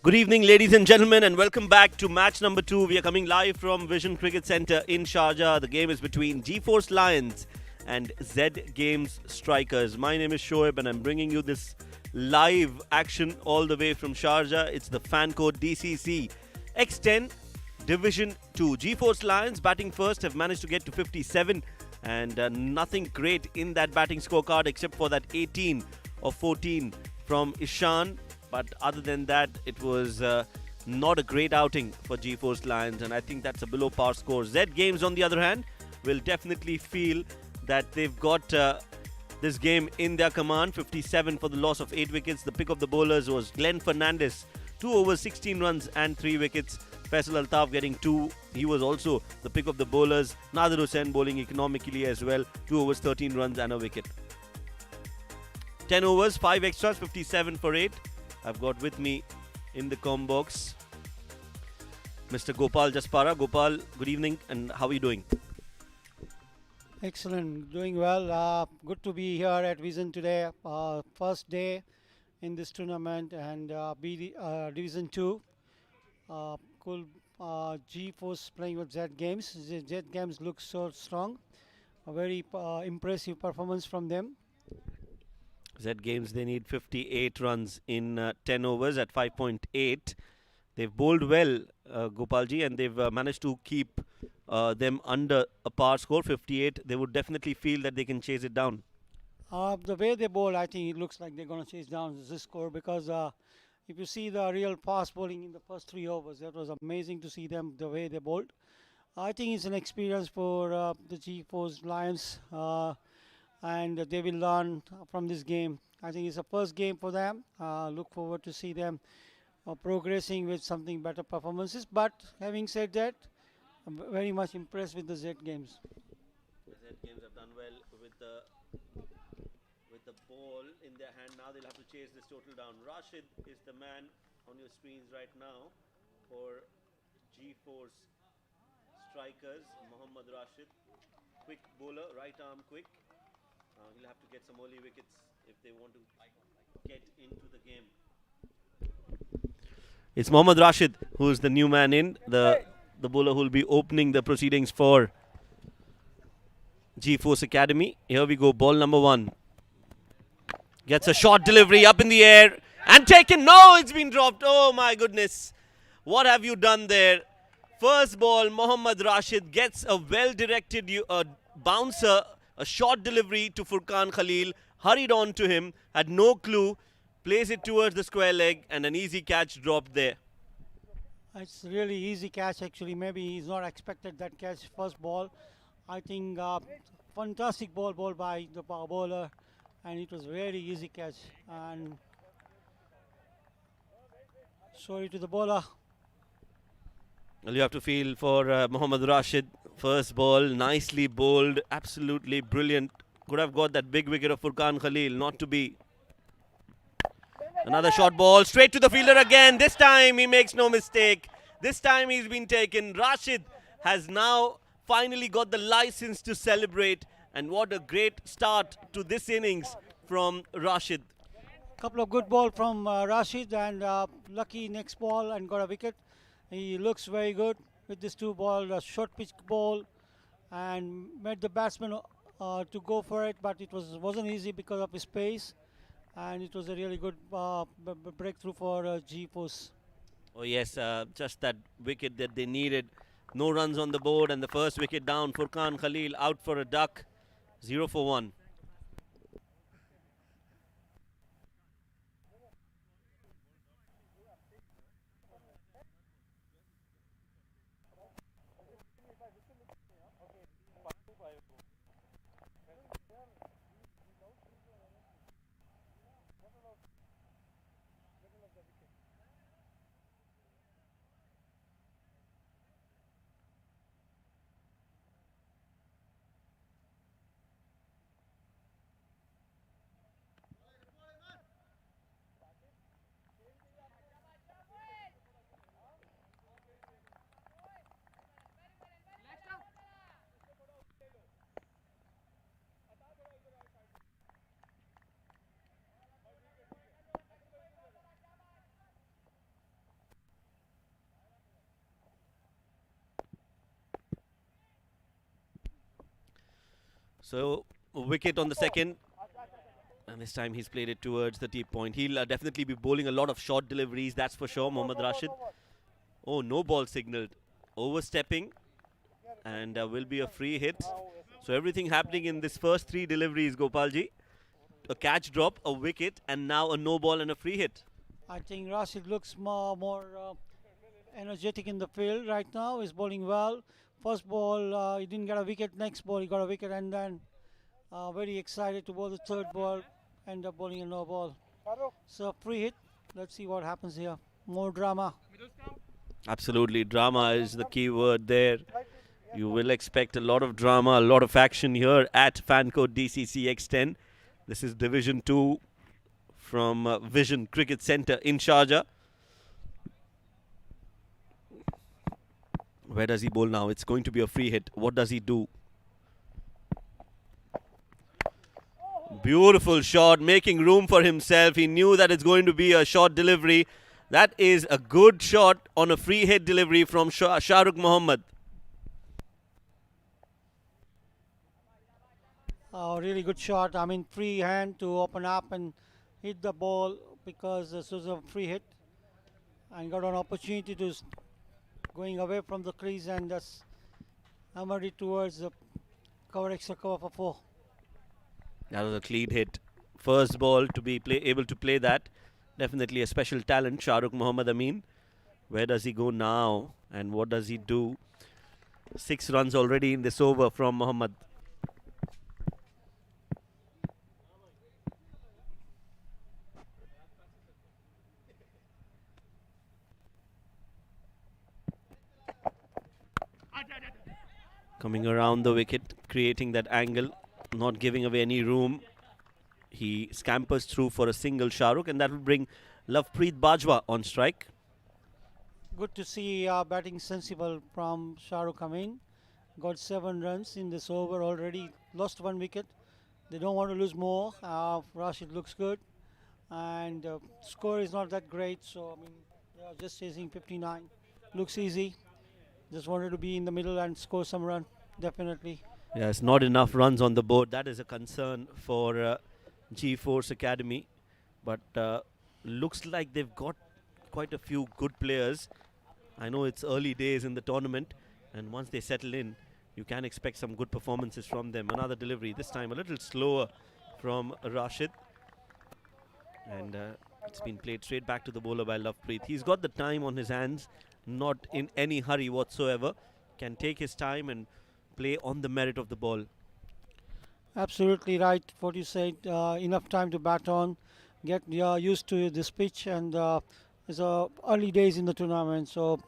Good evening, ladies and gentlemen, and welcome back to match number 2. We are coming live from Vision Cricket Centre in Sharjah. The game is between GeForce Lions and Z Games Strikers. My name is Shoaib, and I'm bringing you this live action all the way from Sharjah. It's the fan code DCC X10 Division 2. GeForce Lions batting first have managed to get to 57, and nothing great in that batting scorecard except for that 18 of 14 from Ishan. But other than that, it was not a great outing for GeForce Lions, and I think that's a below par score. Z Games, on the other hand, will definitely feel that they've got this game in their command. 57 for the loss of 8 wickets. The pick of the bowlers was Glenn Fernandez, 2 overs, 16 runs and 3 wickets. Faisal Altaf getting 2. He was also the pick of the bowlers. Nadir Hussain bowling economically as well, 2 overs, 13 runs and a wicket. 10 overs, 5 extras, 57 for 8. I've got with me in the comm box Mr. Gopal Jaspara. Gopal, good evening, and how are you doing? Excellent, doing well. Good to be here at Vision today. First day in this tournament, and Division 2. Cool. G-Force playing with Z Games. Z Games looks so strong. A very impressive performance from them. Z Games, they need 58 runs in 10 overs at 5.8. They've bowled well, Gopalji, and they've managed to keep them under a par score, 58. They would definitely feel that they can chase it down. The way they bowl, I think it looks like they're going to chase down this score, because if you see the real fast bowling in the first 3 overs, that was amazing to see them, the way they bowled. I think it's an experience for the GeForce Lions, and they will learn from this game. I think it's the first game for them. Look forward to see them progressing with something better performances. But having said that, I'm very much impressed with the Z Games. The Z Games have done well with the ball in their hand. Now they'll have to chase this total down. Rashid is the man on your screens right now for GeForce Strikers. Mohammad Rashid, quick bowler, right arm quick. He'll have to get some early wickets if they want to get into the game. It's Mohammad Rashid who's the new man in, the bowler who will be opening the proceedings for GeForce Academy. Here we go, ball number 1. Gets a short delivery up in the air and taken. No, it's been dropped. Oh my goodness. What have you done there? First ball, Mohammad Rashid gets a well-directed bouncer, a short delivery to Furqan Khalil, hurried on to him, had no clue, plays it towards the square leg, and an easy catch dropped there. It's really easy catch actually. Maybe he's not expected that catch first ball. I think fantastic ball by the bowler, and it was very easy catch. And sorry to the bowler. Well, you have to feel for Mohammad Rashid. First ball, nicely bowled, absolutely brilliant. Could have got that big wicket of Furqan Khalil, not to be. Another short ball, straight to the fielder again. This time he makes no mistake. This time he's been taken. Rashid has now finally got the license to celebrate. And what a great start to this innings from Rashid. Couple of good ball from Rashid, and lucky next ball and got a wicket. He looks very good with this 2 ball, a short pitch ball, and made the batsman to go for it, but it wasn't easy because of his pace, and it was a really good breakthrough for GeForce. Oh yes, just that wicket that they needed. No runs on the board, and the first wicket down. Furqan Khalil out for a duck, 0 for 1. So, a wicket on the second. And this time he's played it towards the deep point. He'll definitely be bowling a lot of short deliveries, that's for sure, Mohammad Rashid. Oh, no ball signalled. Overstepping. And will be a free hit. So everything happening in this first three deliveries, Gopalji. A catch drop, a wicket, and now a no ball and a free hit. I think Rashid looks more energetic in the field right now. He's bowling well. First ball, he didn't get a wicket. Next ball, he got a wicket, and then very excited to bowl the third ball. End up bowling a no ball. So free hit. Let's see what happens here. More drama. Absolutely, drama is the key word there. You will expect a lot of drama, a lot of action here at Fancode DCC X10. This is Division 2 from Vision Cricket Centre in Sharjah. Where does he bowl now? It's going to be a free hit. What does he do? Beautiful shot, making room for himself. He knew that it's going to be a short delivery. That is a good shot on a free hit delivery from Shahrukh Mohammad. Really good shot. I mean, free hand to open up and hit the ball because this was a free hit. And got an opportunity to going away from the crease and just hammered it towards the extra cover for 4. That was a clean hit. First ball to be able to play that. Definitely a special talent, Shahrukh Mohammad Amin. Where does he go now? And what does he do? 6 runs already in this over from Mohammad. Coming around the wicket, creating that angle, not giving away any room. He scampers through for a single, Shahrukh, and that will bring Lovepreet Bajwa on strike. Good to see batting sensible from Shahrukh Amin. Got 7 runs in this over already. Lost 1 wicket. They don't want to lose more. Rashid looks good. And score is not that great. So, I mean, they are just chasing 59. Looks easy. Just wanted to be in the middle and score some run. Definitely. Yes, not enough runs on the board. That is a concern for G-Force Academy. But looks like they've got quite a few good players. I know it's early days in the tournament. And once they settle in, you can expect some good performances from them. Another delivery, this time a little slower from Rashid. And it's been played straight back to the bowler by Lovepreet. He's got the time on his hands, not in any hurry whatsoever. Can take his time and play on the merit of the ball. Absolutely right. What you said, enough time to bat on, get used to this pitch, and it's early days in the tournament. So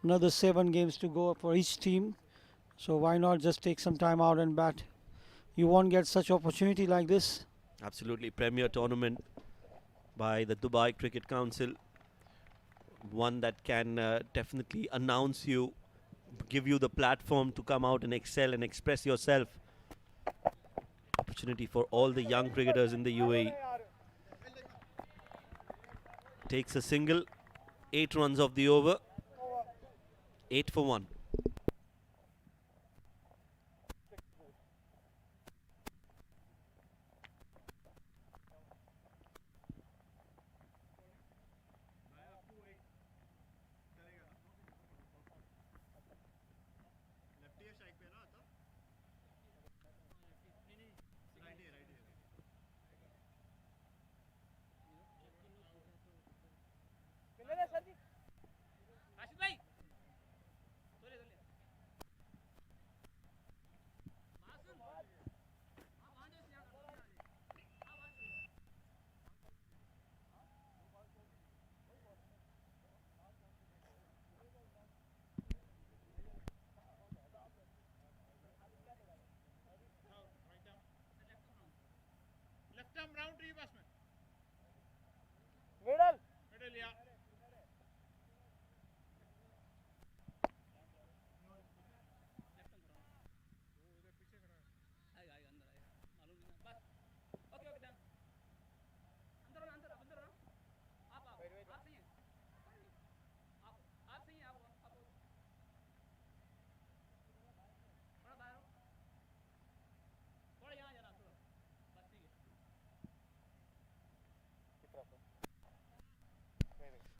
another 7 games to go for each team. So why not just take some time out and bat? You won't get such opportunity like this. Absolutely, premier tournament by the Dubai Cricket Council. One that can definitely announce you, give you the platform to come out and excel and express yourself. Opportunity for all the young cricketers in the UAE. Takes a single, 8 runs off the over, 8 for 1.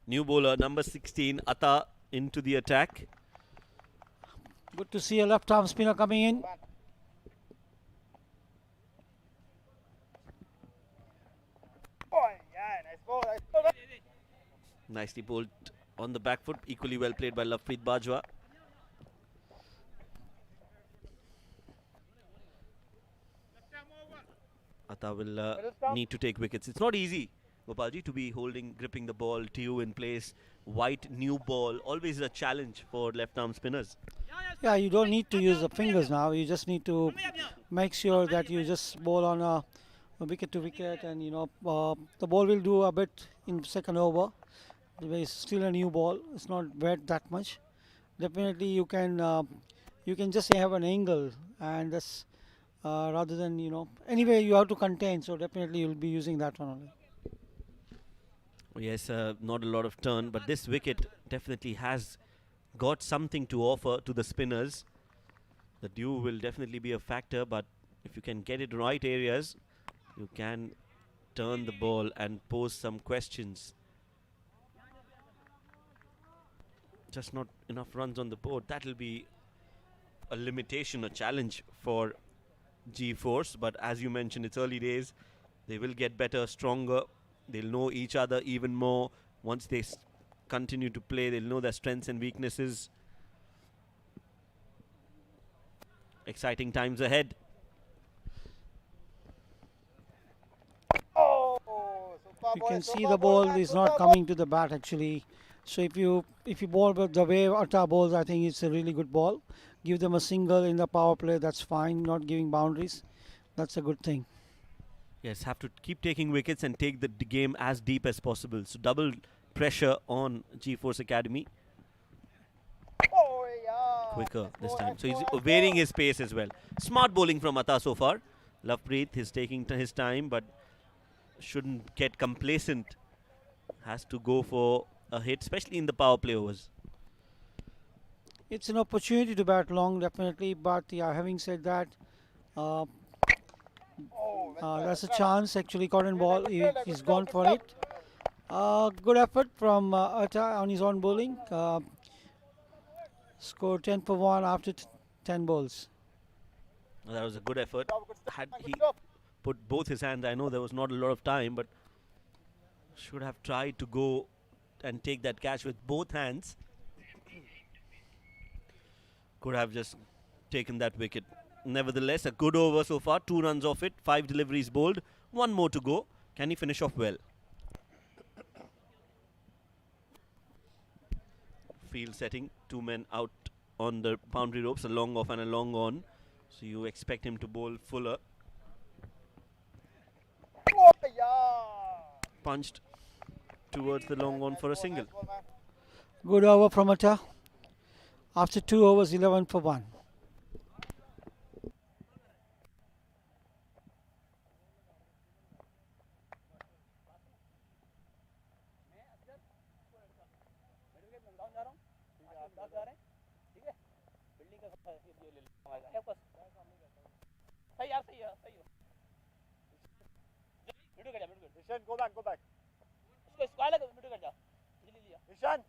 New bowler number 16, Atta, into the attack. Good to see a left arm spinner coming in. Oh, yeah, nice ball. Nice ball. Nicely bowled on the back foot. Equally well played by Lovepreet Bajwa. Atta will need to take wickets. It's not easy, Gopalji, to be gripping the ball to you in place. White new ball, always a challenge for left arm spinners. Yeah, you don't need to use the fingers now. You just need to make sure that you just bowl on a wicket to wicket, and the ball will do a bit in second over. It's still a new ball. It's not wet that much. Definitely, you can just have an angle, and that's rather than anyway you have to contain. So definitely you'll be using that one only. Yes, not a lot of turn, but this wicket definitely has got something to offer to the spinners. The dew will definitely be a factor, but if you can get it right areas, you can turn the ball and pose some questions. Just not enough runs on the board. That'll be a limitation, a challenge for G-Force, but as you mentioned, it's early days. They will get better, stronger. They'll know each other even more. Once they continue to play, they'll know their strengths and weaknesses. Exciting times ahead. Oh, You can see the ball is not coming to the bat actually. So if you bowl with the way Atta bowls, I think it's a really good ball. Give them a single in the power play, that's fine. Not giving boundaries, that's a good thing. Yes, have to keep taking wickets and take the game as deep as possible. So double pressure on G-Force Academy. Oh, yeah. Quicker this time. So he's varying his pace as well. Smart bowling from Atta so far. Lovepreet is taking his time, but shouldn't get complacent. Has to go for a hit, especially in the power play overs. It's an opportunity to bat long, definitely. But yeah, having said that, that's a chance. Actually, cotton ball. He's gone for it. Good effort from Atta on his own bowling. Scored 10 for 1 after 10 balls. That was a good effort. Had he put both his hands, I know there was not a lot of time, but should have tried to go and take that catch with both hands. Could have just taken that wicket. Nevertheless, a good over so far. 2 runs off it. 5 deliveries bowled. 1 more to go. Can he finish off well? Field setting. 2 men out on the boundary ropes. A long off and a long on. So you expect him to bowl fuller. Oh, yeah. Punched towards the long on for a single. Good over from Atta. After 2 overs, 11 for 1. Ishan, go back, go back. Ishan.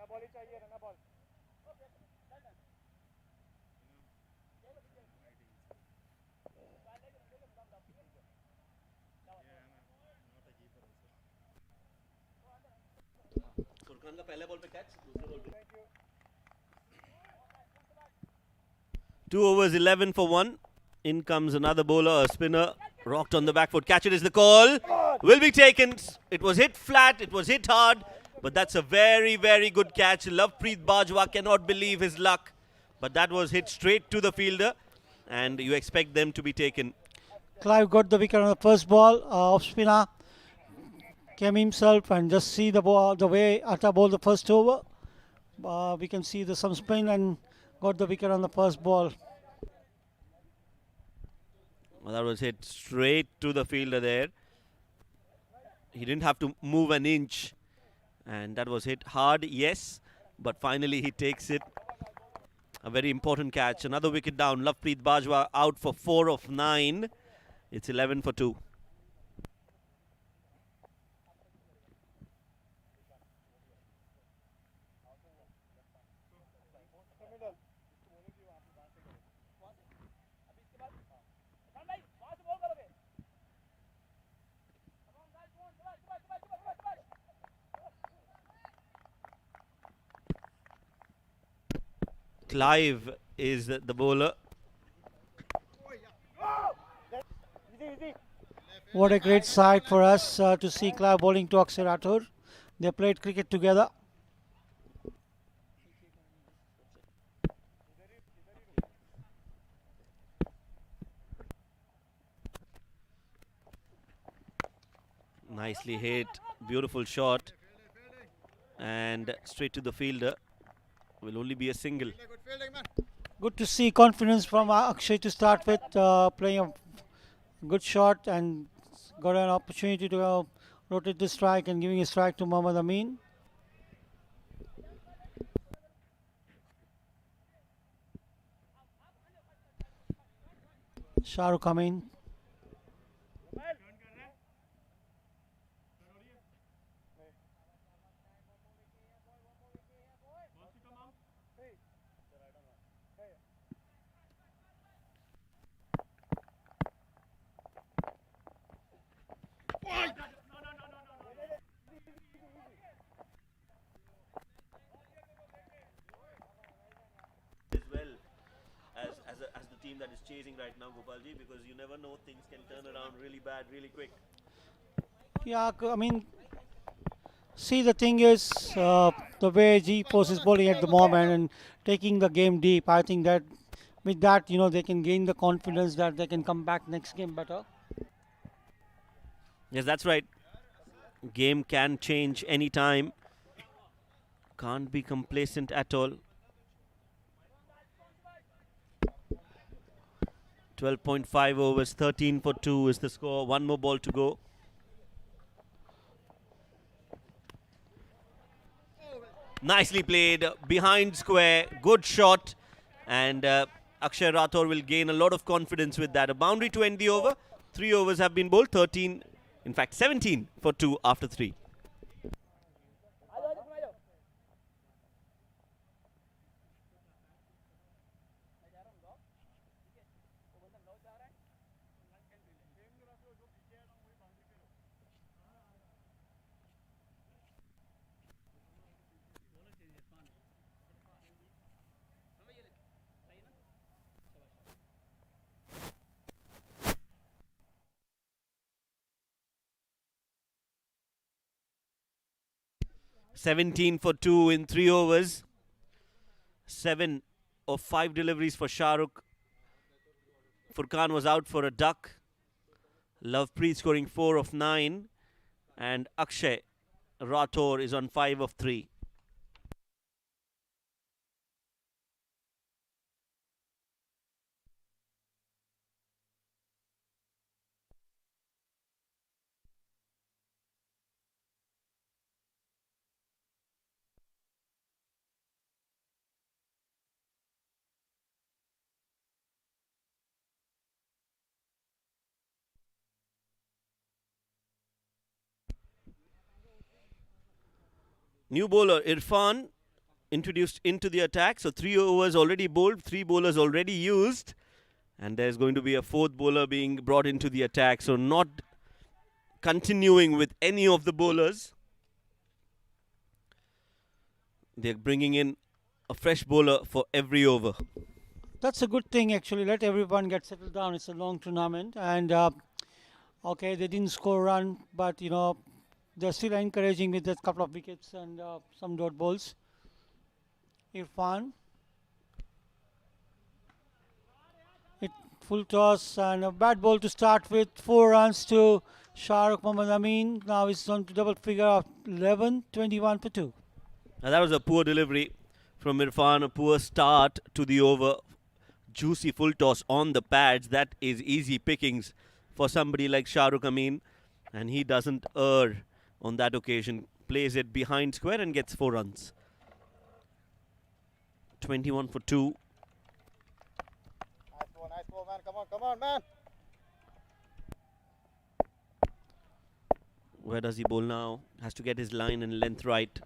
रना ball ही चाहिए रना ball Furqan का पहले ball पे catch, दूसरे ball पे 2 overs, 11 for 1. In comes another bowler, a spinner, rocked on the back foot. Catch it is the call. Will be taken. It was hit flat, it was hit hard, but that's a very, very good catch. Lovepreet Bajwa cannot believe his luck, but that was hit straight to the fielder, and you expect them to be taken. Clive got the wicket on the first ball. Off spinner came himself, and just see the ball, the way Atta bowled the first over. We can see some spin and got the wicket on the first ball. Well, that was hit straight to the fielder there. He didn't have to move an inch. And that was hit hard, yes. But finally he takes it. A very important catch. Another wicket down. Lovepreet Bajwa out for 4 of 9. It's 11 for 2. Clive is the bowler. What a great sight for us to see Clive bowling to Akshay Rathore. They played cricket together. Nicely hit. Beautiful shot. And straight to the fielder. Will only be a single. Good to see confidence from Akshay to start with, playing a good shot and got an opportunity to rotate the strike and giving a strike to Mohammad Amin. Shahrukh Amin. As well as the team that is chasing right now, Gopalji, because you never know, things can turn around really bad, really quick. Yeah, I mean, see, the thing is, the way G-Force is bowling at the moment and taking the game deep, I think that with that, they can gain the confidence that they can come back next game better. Yes, that's right. Game can change anytime. Can't be complacent at all. 12.5 overs, 13 for 2 is the score. One more ball to go. Nicely played, behind square, good shot. And Akshay Rathore will gain a lot of confidence with that. A boundary to end the over. 3 overs have been bowled, 13, in fact 17 for 2 after 3. $17 for 2 in 3 overs. 7 of 5 deliveries for Shahrukh. Furkan was out for a duck. Lovepreet scoring 4 of 9. And Akshay Rathore is on 5 of 3. New bowler Irfan introduced into the attack. So 3 overs already bowled, 3 bowlers already used. And there's going to be a 4th bowler being brought into the attack. So not continuing with any of the bowlers. They're bringing in a fresh bowler for every over. That's a good thing, actually. Let everyone get settled down. It's a long tournament. And, okay, they didn't score a run, but, they're still encouraging with a couple of wickets and some dot balls. Irfan. Full toss and a bad ball to start with. 4 runs to Shahrukh Mohammad Amin. Now it's on to double figure of 11, 21 for 2. Now that was a poor delivery from Irfan, a poor start to the over. juicy full toss on the pads. That is easy pickings for somebody like Shahrukh Amin, and he doesn't err on that occasion. Plays it behind square and gets 4 runs. 21 for 2. Nice ball, man. Come on, man. Where does he bowl now? Has to get his line and length right.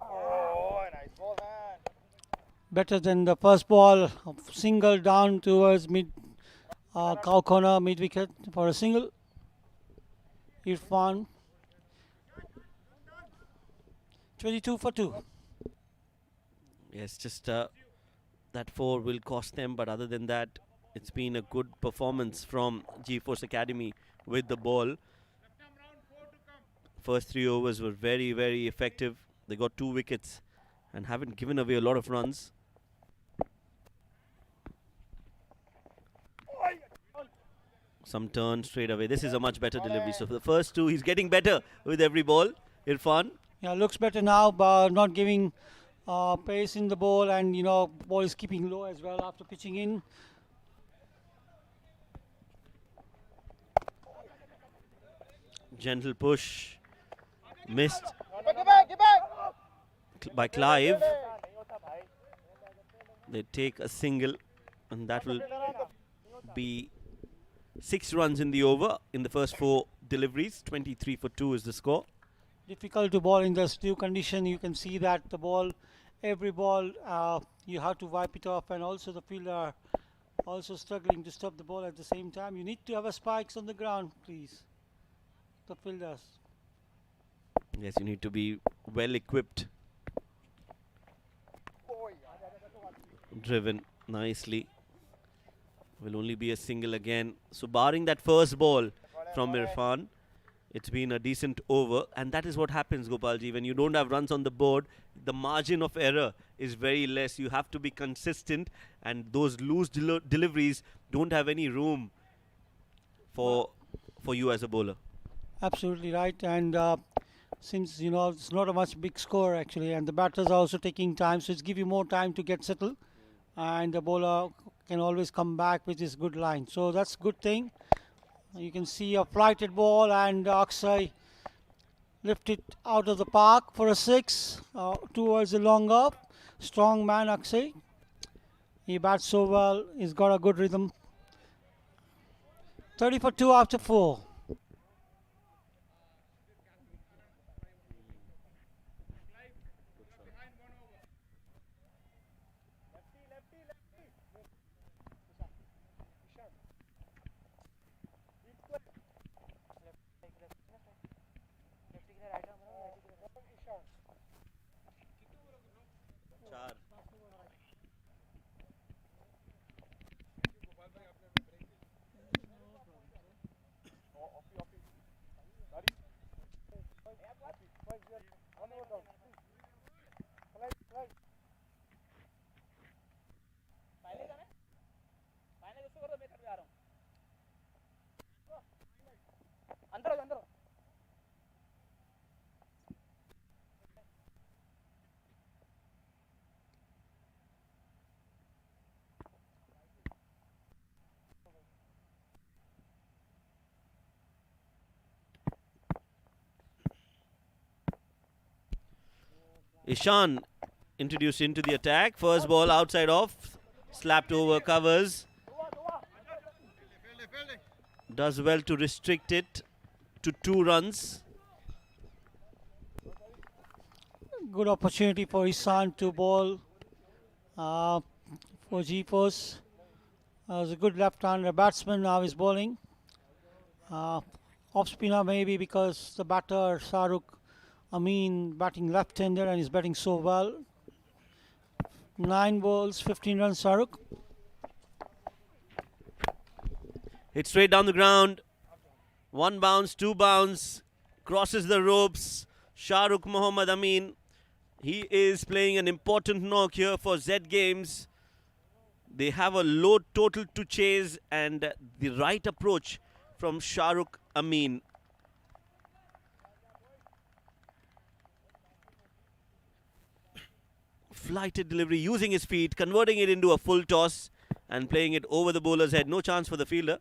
Oh, nice ball, man. Better than the first ball. Single down towards mid cow corner, mid wicket for a single. Irfan. 22 for 2. Yes, just that 4 will cost them, but other than that, it's been a good performance from GeForce Academy with the ball. First 3 overs were very, very effective. They got 2 wickets and haven't given away a lot of runs. Some turn straight away. This is a much better delivery. So for the first 2, he's getting better with every ball. Irfan. Yeah, looks better now, but not giving pace in the ball, and ball is keeping low as well after pitching in. Gentle push. Missed Get back. by Clive. They take a single, and that will be 6 runs in the over in the first 4 deliveries. 23 for 2 is the score. Difficult to bowl in this new condition. You can see that the ball, every ball, you have to wipe it off, and also the fielder also struggling to stop the ball at the same time. You need to have a spikes on the ground, please. The fielders. Yes, you need to be well equipped. Driven nicely. Will only be a single again. So barring that first ball from Irfan, it's been a decent over, and that is what happens, Gopalji. When you don't have runs on the board, the margin of error is very less. You have to be consistent, and those loose deliveries don't have any room for you as a bowler. Absolutely right. And since it's not a much big score actually, and the batters are also taking time, so it's give you more time to get settled, and the bowler can always come back with his good line. So that's a good thing. You can see a flighted ball, and Akshay lift it out of the park for a 6 towards the long off. Strong man Akshay. He bats so well. He's got a good rhythm. 30 for 2 after 4. Ishan introduced into the attack. First ball outside off. Slapped over covers. Does well to restrict it to 2 runs. Good opportunity for Ishan to bowl for GeForce. Was a good left-hander batsman. Now he's bowling. Off spinner maybe, because the batter Shahrukh Amin batting left-hander and he's batting so well. 9 balls, 15 runs Shahrukh. Hit straight down the ground. 1 bounce, 2 bounce. Crosses the ropes. Shahrukh Mohammad Amin. He is playing an important knock here for Z Games. They have a low total to chase, and the right approach from Shahrukh Amin. flighted delivery, using his feet, converting it into a full toss and playing it over the bowler's head. No chance for the fielder.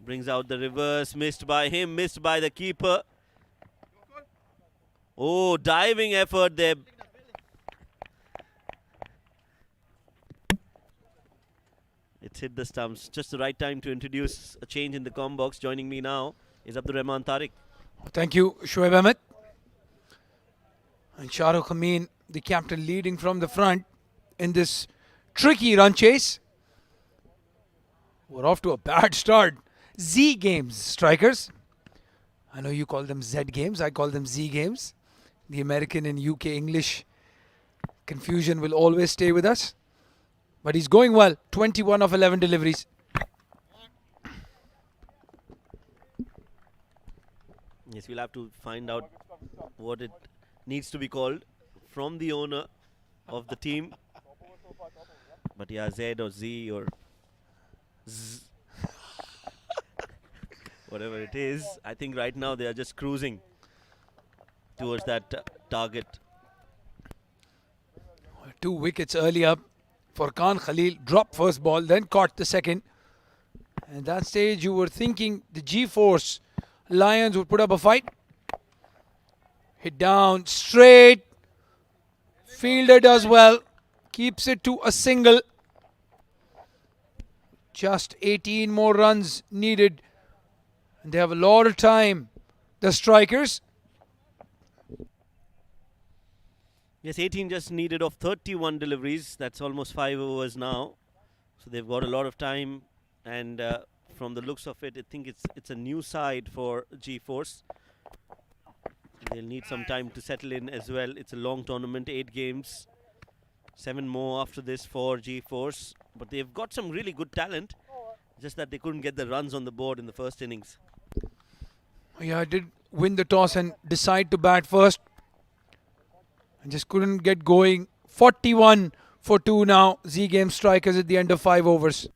Brings out the reverse, missed by him, missed by the keeper. Oh, diving effort there. It's hit the stumps. Just the right time to introduce a change in the com box. Joining me now is Abdur Rahman Tariq. Thank you, Shoaib Ahmed. And Shahrukh Amin, the captain, leading from the front in this tricky run chase. We're off to a bad start. Z games, strikers. I know you call them Z games. I call them Z games. The American and UK English confusion will always stay with us. But he's going well. 21 of 11 deliveries. Yes, we'll have to find out what it needs to be called from the owner of the team. But yeah, Z or Z or Z. Whatever it is, I think right now they are just cruising towards that target. 2 wickets early up for Khan Khalil. Dropped first ball, then caught the second. And at that stage, you were thinking the G-Force Lions would put up a fight. Hit down, straight. Fielder does well. Keeps it to a single. Just 18 more runs needed. And they have a lot of time, the strikers. Yes, 18 just needed of 31 deliveries. That's almost 5 overs now. So they've got a lot of time. And from the looks of it, I think it's a new side for G-Force. They'll need some time to settle in as well. It's a long tournament, 8 games. 7 more after this for G-Force. But they've got some really good talent. Just that they couldn't get the runs on the board in the first innings. Yeah, I did win the toss and decide to bat first. And just couldn't get going. 41 for 2 now. Z game strikers at the end of 5 overs.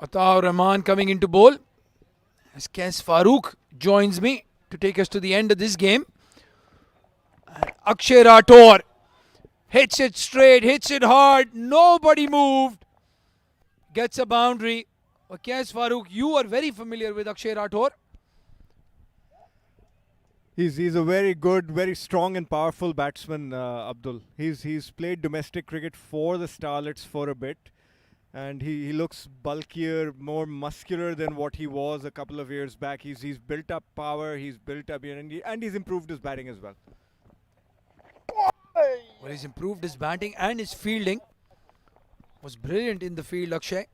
Ataur Rahman coming into bowl. As Kes Farooq joins me to take us to the end of this game. And Akshay Rathore hits it straight, hits it hard. Nobody moved. Gets a boundary. Kes Farooq, you are very familiar with Akshay Rathore. He's a very good, very strong and powerful batsman, Abdul. He's played domestic cricket for the Starlets for a bit. And he looks bulkier, more muscular than what he was a couple of years back. He's built up power, he's built up, and he's improved his batting as well. Well, he's improved his batting and his fielding. Was brilliant in the field, Akshay.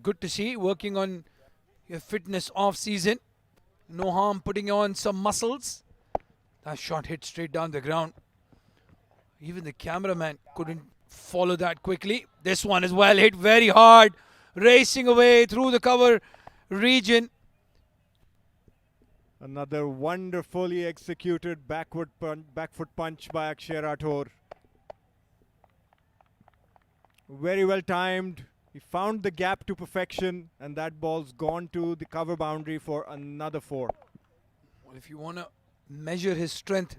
Good to see, working on your fitness off season. No harm putting on some muscles. That shot hit straight down the ground. Even the cameraman couldn't follow that quickly. This one is well hit, very hard, racing away through the cover region. Another wonderfully executed back foot punch by Akshay Rathore. Very well timed. He found the gap to perfection, and that ball's gone to the cover boundary for another 4. Well, if you want to measure his strength,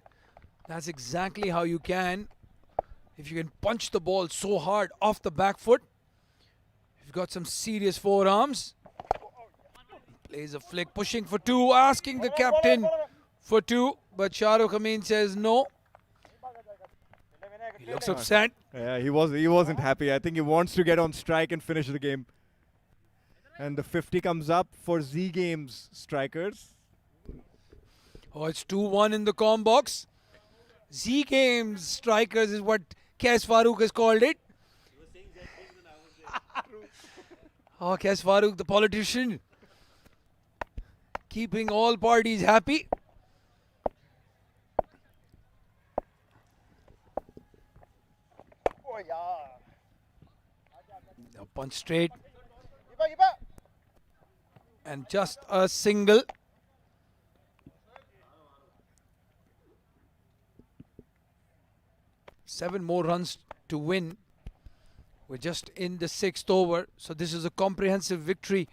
that's exactly how you can. If you can punch the ball so hard off the back foot, you've got some serious forearms. He plays a flick, pushing for 2, asking the captain for 2, but Shahrukh Amin says no. He looks upset. Yeah, he wasn't happy. I think he wants to get on strike and finish the game. And the 50 comes up for Z Games strikers. Oh, it's 2-1 in the com box. Z Games strikers is what Kes Farooq has called it. Oh, Kes Farooq, the politician, keeping all parties happy. Oh yeah. A punch straight Give up. and just a single. Seven more runs to win. We're just in the 6th over, so this is a comprehensive victory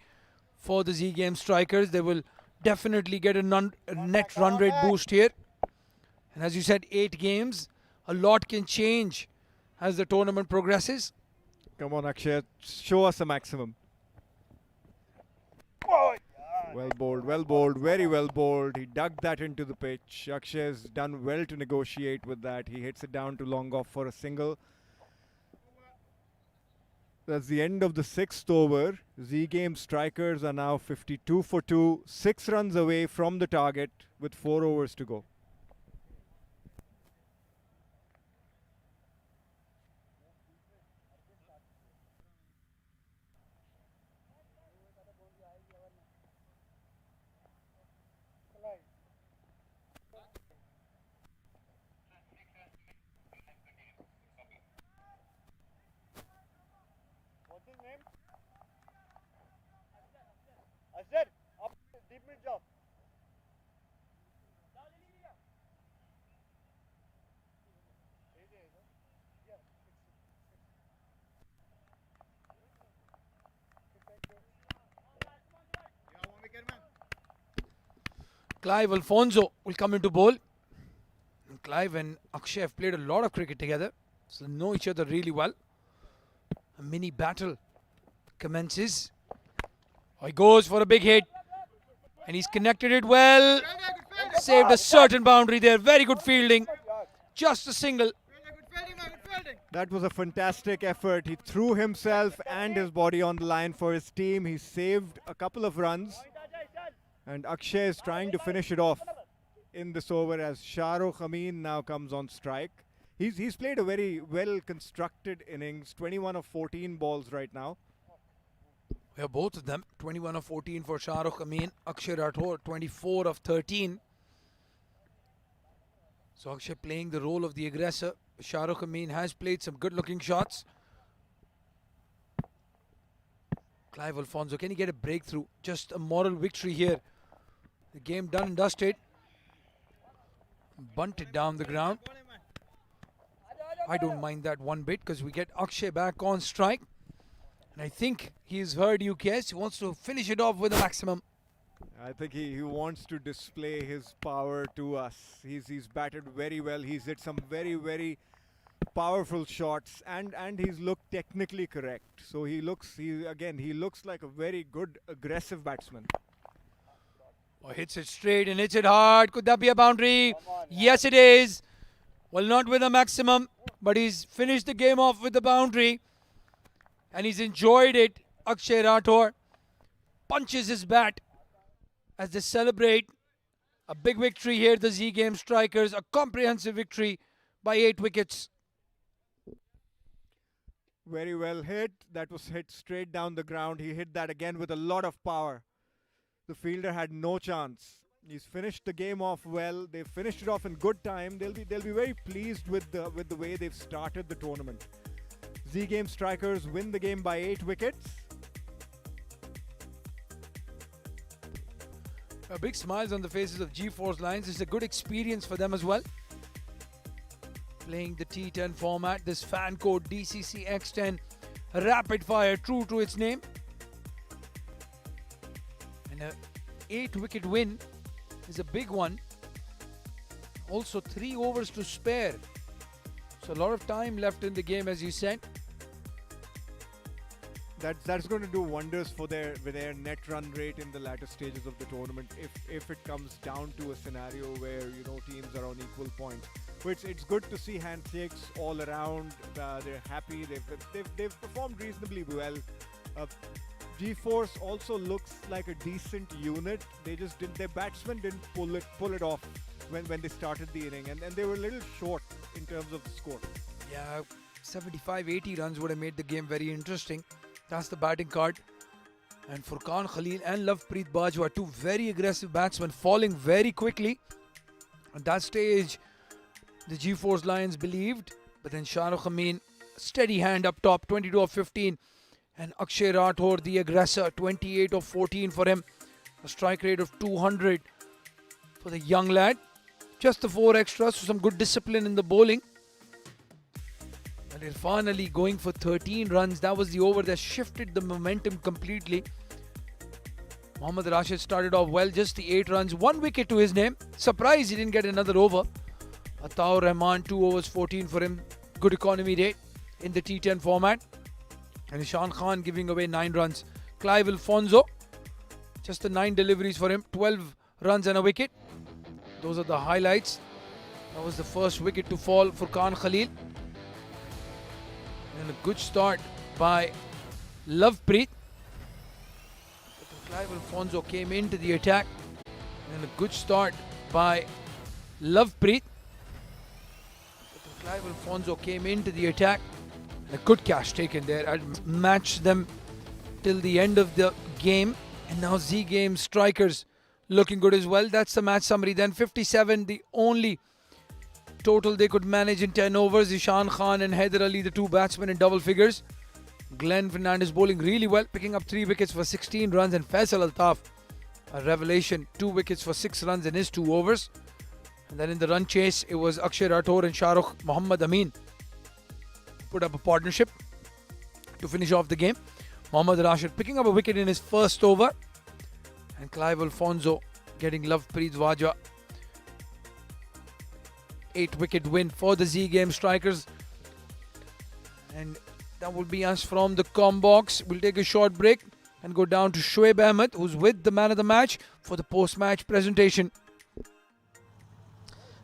for the Z Game Strikers. They will definitely get a net run rate boost here. And as you said, 8 games, a lot can change as the tournament progresses. Come on, Akshay, show us a maximum. Oh, Well bowled, very well bowled. He dug that into the pitch. Akshay has done well to negotiate with that. He hits it down to long off for a single. That's the end of the 6th over. Z Game Strikers are now 52 for 2, 6 runs away from the target with 4 overs to go. What's his name? Azhar, up deep mid job. Clive Alfonso will come into bowl. And Clive and Akshay have played a lot of cricket together, so they know each other really well. A mini battle commences. Oh, he goes for a big hit. And he's connected it well. Saved a certain boundary there. Very good fielding. Just a single. That was a fantastic effort. He threw himself and his body on the line for his team. He saved a couple of runs. And Akshay is trying to finish it off in this over as Shahrukh Amin now comes on strike. He's played a very well-constructed innings, 21 of 14 balls right now. Yeah, both of them. 21 of 14 for Shahrukh Amin. Akshay Rathore, 24 of 13. So Akshay playing the role of the aggressor. Shahrukh Amin has played some good-looking shots. Clive Alfonso, can he get a breakthrough? Just a moral victory here. The game done and dusted. Bunted down the ground. I don't mind that one bit because we get Akshay back on strike. And I think he's heard you, Kes. He wants to finish it off with a maximum. I think he wants to display his power to us. He's batted very well. He's hit some very powerful shots and he's looked technically correct. So he looks like a very good aggressive batsman. Oh, hits it straight and hits it hard. Could that be a boundary? Yes, it is. Well, not with a maximum, but he's finished the game off with the boundary. And he's enjoyed it. Akshay Rathore punches his bat as they celebrate a big victory here. The Z Game Strikers, a comprehensive victory by 8 wickets. Very well hit. That was hit straight down the ground. He hit that again with a lot of power. The fielder had no chance. He's finished the game off well. They've finished it off in good time. They'll be very pleased with the way they've started the tournament. Z Game Strikers win the game by 8 wickets. Big smiles on the faces of G4's Lions. It's a good experience for them as well. Playing the T10 format, this fan code DCC X10, rapid fire, true to its name. And a 8-wicket win is a big one. Also 3 overs to spare. So a lot of time left in the game, as you said. That's going to do wonders for their net run rate in the latter stages of the tournament. If it comes down to a scenario where teams are on equal points, which it's good to see handshakes all around. They're happy. They've performed reasonably well. G-Force also looks like a decent unit. Their batsmen didn't pull it off when they started the inning, and they were a little short in terms of the score. Yeah, 75-80 runs would have made the game very interesting. That's the batting card. And Furqan Khalil and Lovepreet Bajwa, two very aggressive batsmen, falling very quickly. At that stage, the G-Force Lions believed, but then Shahrukh Amin, steady hand up top, 22 of 15. And Akshay Rathore, the aggressor, 28 of 14 for him. A strike rate of 200 for the young lad. Just the 4 extras, so some good discipline in the bowling. And Irfan Ali going for 13 runs. That was the over that shifted the momentum completely. Mohammad Rashid started off well, just the 8 runs, 1 wicket to his name. Surprised he didn't get another over. Ataur Rahman, 2 overs, 14 for him. Good economy rate in the T10 format. And Ishan Khan giving away 9 runs. Clive Alfonso, just the 9 deliveries for him, 12 runs and a wicket. Those are the highlights. That was the first wicket to fall for Furqan Khalil. And a good start by Lovepreet. Clive Alfonso came into the attack. And a good start by Lovepreet. Clive Alfonso came into the attack. And a good catch taken there. I'd match them till the end of the game. And now Z Game strikers looking good as well. That's the match summary. Then 57, the only total they could manage in 10 overs. Ishan Khan and Haider Ali, the 2 batsmen in double figures. Glenn Fernandez bowling really well, picking up 3 wickets for 16 runs. And Faisal Altaf, a revelation, 2 wickets for 6 runs in his 2 overs. And then in the run chase, it was Akshay Rathore and Shahrukh Muhammad Amin put up a partnership to finish off the game. Mohammad Rashid picking up a wicket in his first over. And Clive Alfonso getting Lovepreet Bajwa. 8-wicket win for the Z Game strikers. And that will be us from the Combox. We'll take a short break and go down to Shoaib Ahmed, who's with the man of the match for the post-match presentation.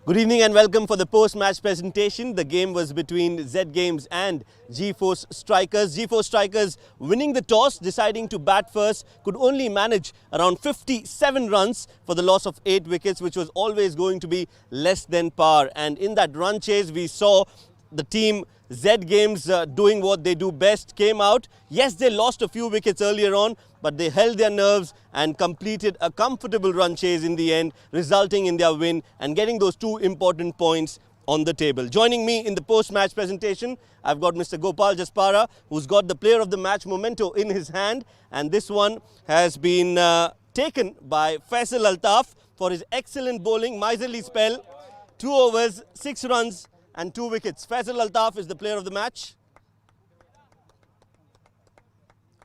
Good evening and welcome for the post-match presentation. The game was between Z Games and G-Force Strikers. G-Force Strikers winning the toss, deciding to bat first, could only manage around 57 runs for the loss of 8 wickets, which was always going to be less than par. And in that run chase, we saw the team Z Games doing what they do best, came out. Yes, they lost a few wickets earlier on, but they held their nerves and completed a comfortable run chase in the end, resulting in their win and getting those 2 important points on the table. Joining me in the post-match presentation, I've got Mr. Gopal Jaspara, who's got the player of the match memento in his hand. And this one has been taken by Faisal Altaf for his excellent bowling, miserly spell, 2 overs, 6 runs and 2 wickets. Faisal Altaf is the player of the match.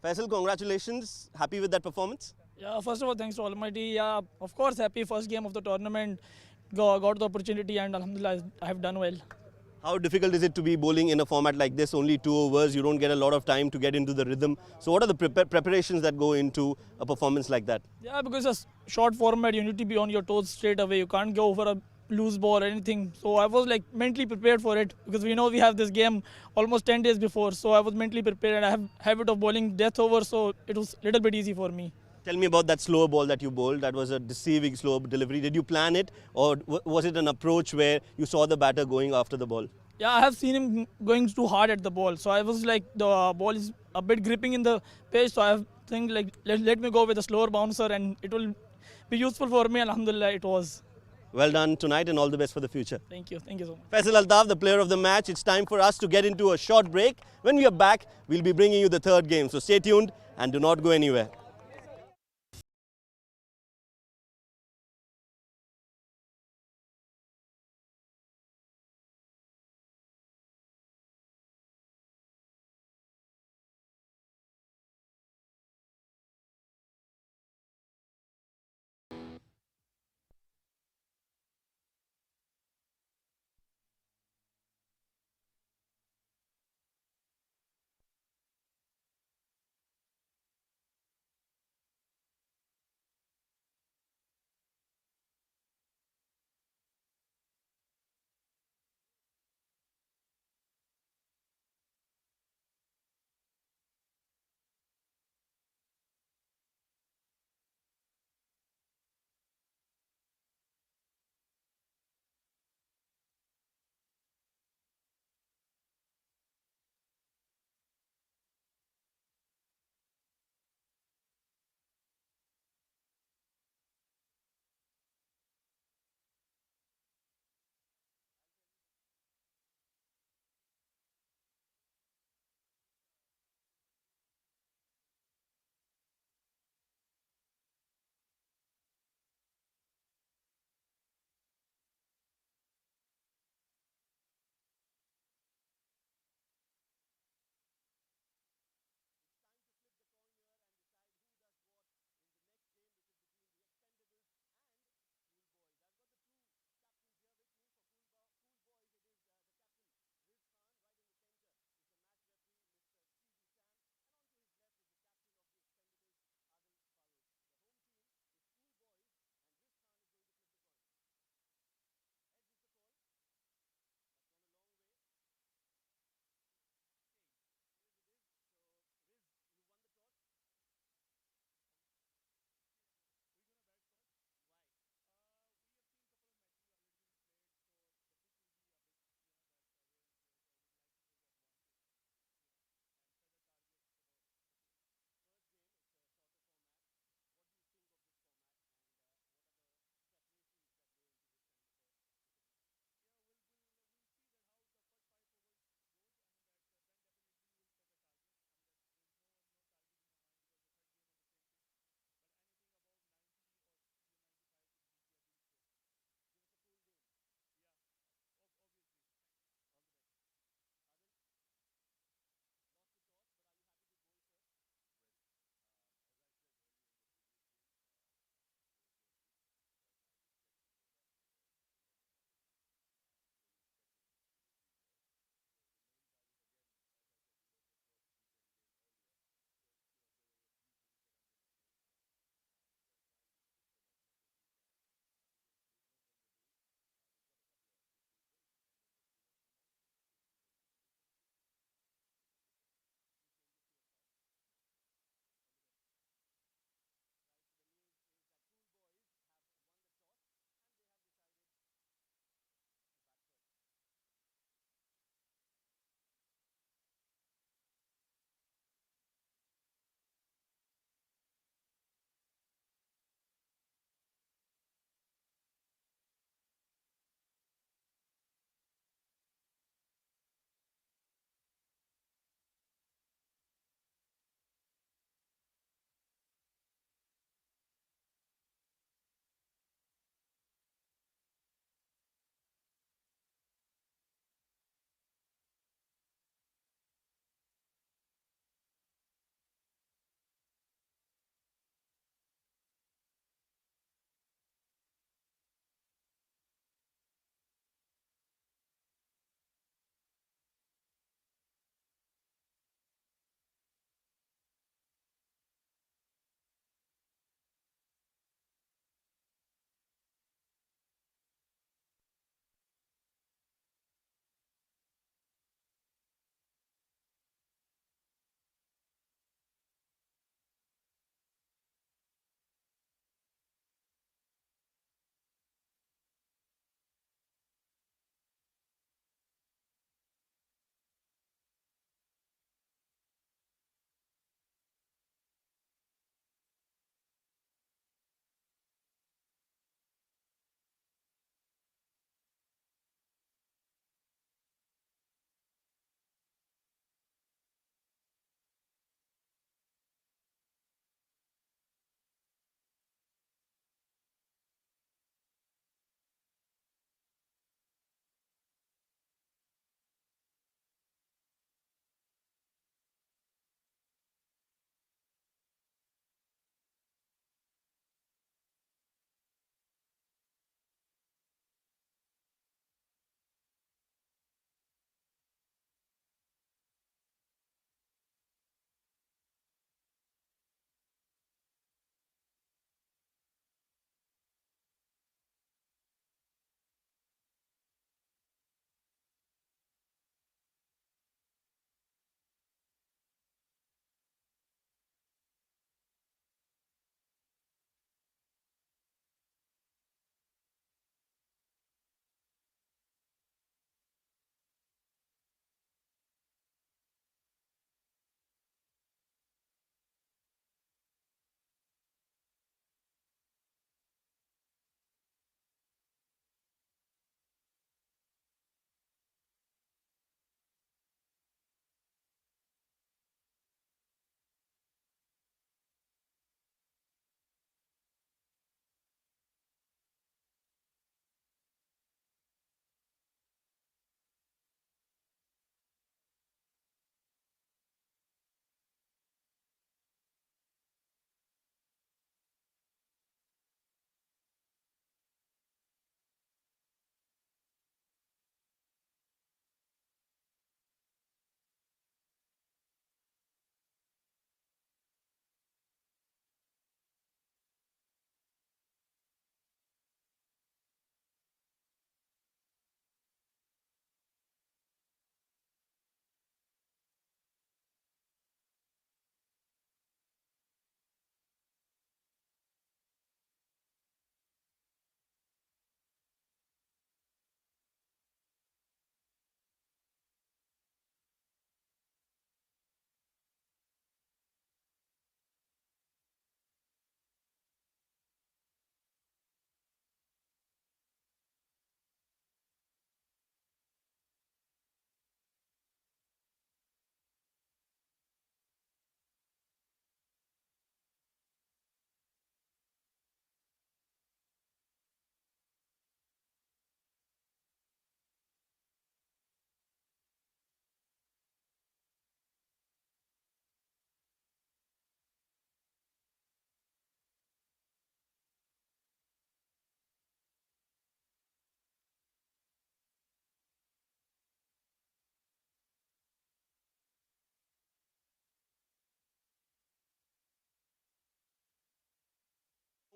Faisal, congratulations. Happy with that performance? Yeah, first of all, thanks to Almighty. Yeah, of course, happy first game of the tournament. Got the opportunity and Alhamdulillah, I have done well. How difficult is it to be bowling in a format like this? Only 2 overs, you don't get a lot of time to get into the rhythm. So what are the preparations that go into a performance like that? Yeah, because it's a short format, you need to be on your toes straight away. You can't go for a loose ball or anything. So I was like mentally prepared for it because we know we have this game almost 10 days before. So I was mentally prepared and I have habit of bowling death over. So it was a little bit easy for me. Tell me about that slower ball that you bowled. That was a deceiving slow delivery. Did you plan it or was it an approach where you saw the batter going after the ball? Yeah, I have seen him going too hard at the ball. So I was like, the ball is a bit gripping in the pitch. So I have think like, let me go with a slower bouncer and it will be useful for me. Alhamdulillah, it was. Well done tonight and all the best for the future. Thank you so much. Faisal Altaf, the player of the match. It's time for us to get into a short break. When we are back, we'll be bringing you the 3rd game. So stay tuned and do not go anywhere.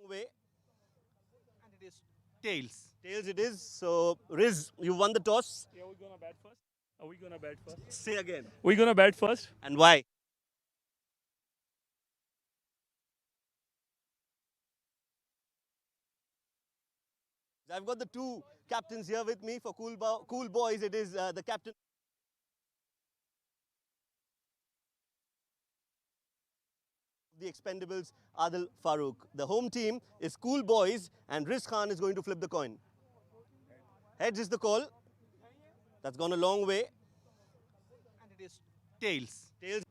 Way. And it is tails. Tails it is. So, Riz, you won the toss. Yeah, we're gonna bat first. Are we gonna bat first? Say again. We're gonna bat first. And why? I've got the two captains here with me for Cool Boys. It is the captain. The Expendables, Adil Farooq. The home team is Cool Boys, and Riz Khan is going to flip the coin. Heads is the call. That's gone a long way. And it is tails. Tails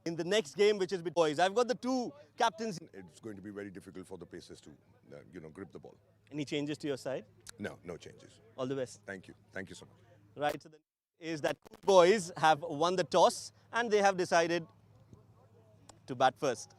in the next game, which is with boys. I've got the two captains. It's going to be very difficult for the Pacers to, grip the ball. Any changes to your side? No, no changes. All the best. Thank you. Thank you so much. Right. So is that Cool Boys have won the toss and they have decided to bat first.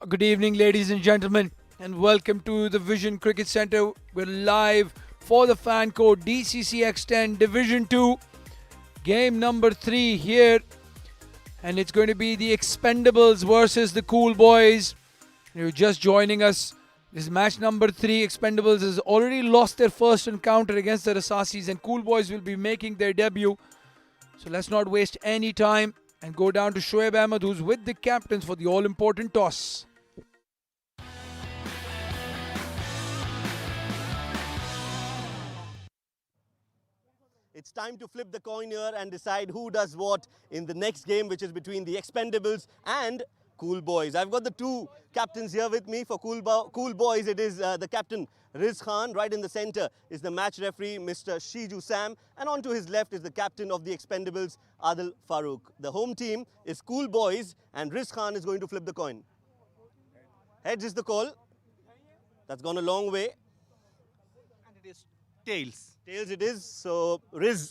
Good evening, ladies and gentlemen, and welcome to the Vision Cricket Centre. We're live for the fan code DCC X10 Division 2, game number 3 here, and it's going to be the Expendables versus the Cool Boys. You're just joining us. This is match number 3. Expendables has already lost their first encounter against the Rasasis, and Cool Boys will be making their debut. So let's not waste any time and go down to Shoaib Ahmed, who's with the captains for the all-important toss. It's time to flip the coin here and decide who does what in the next game, which is between the Expendables and Cool Boys. I've got the two captains here with me for Cool Boys. It is the captain Riz Khan. Right in the center is the match referee Mr. Shiju Sam, and on to his left is the captain of the Expendables, Adil Farooq. The home team is Cool Boys, and Riz Khan is going to flip the coin. Heads is the call. That's gone a long way. And it is tails. Tails it is. So Riz,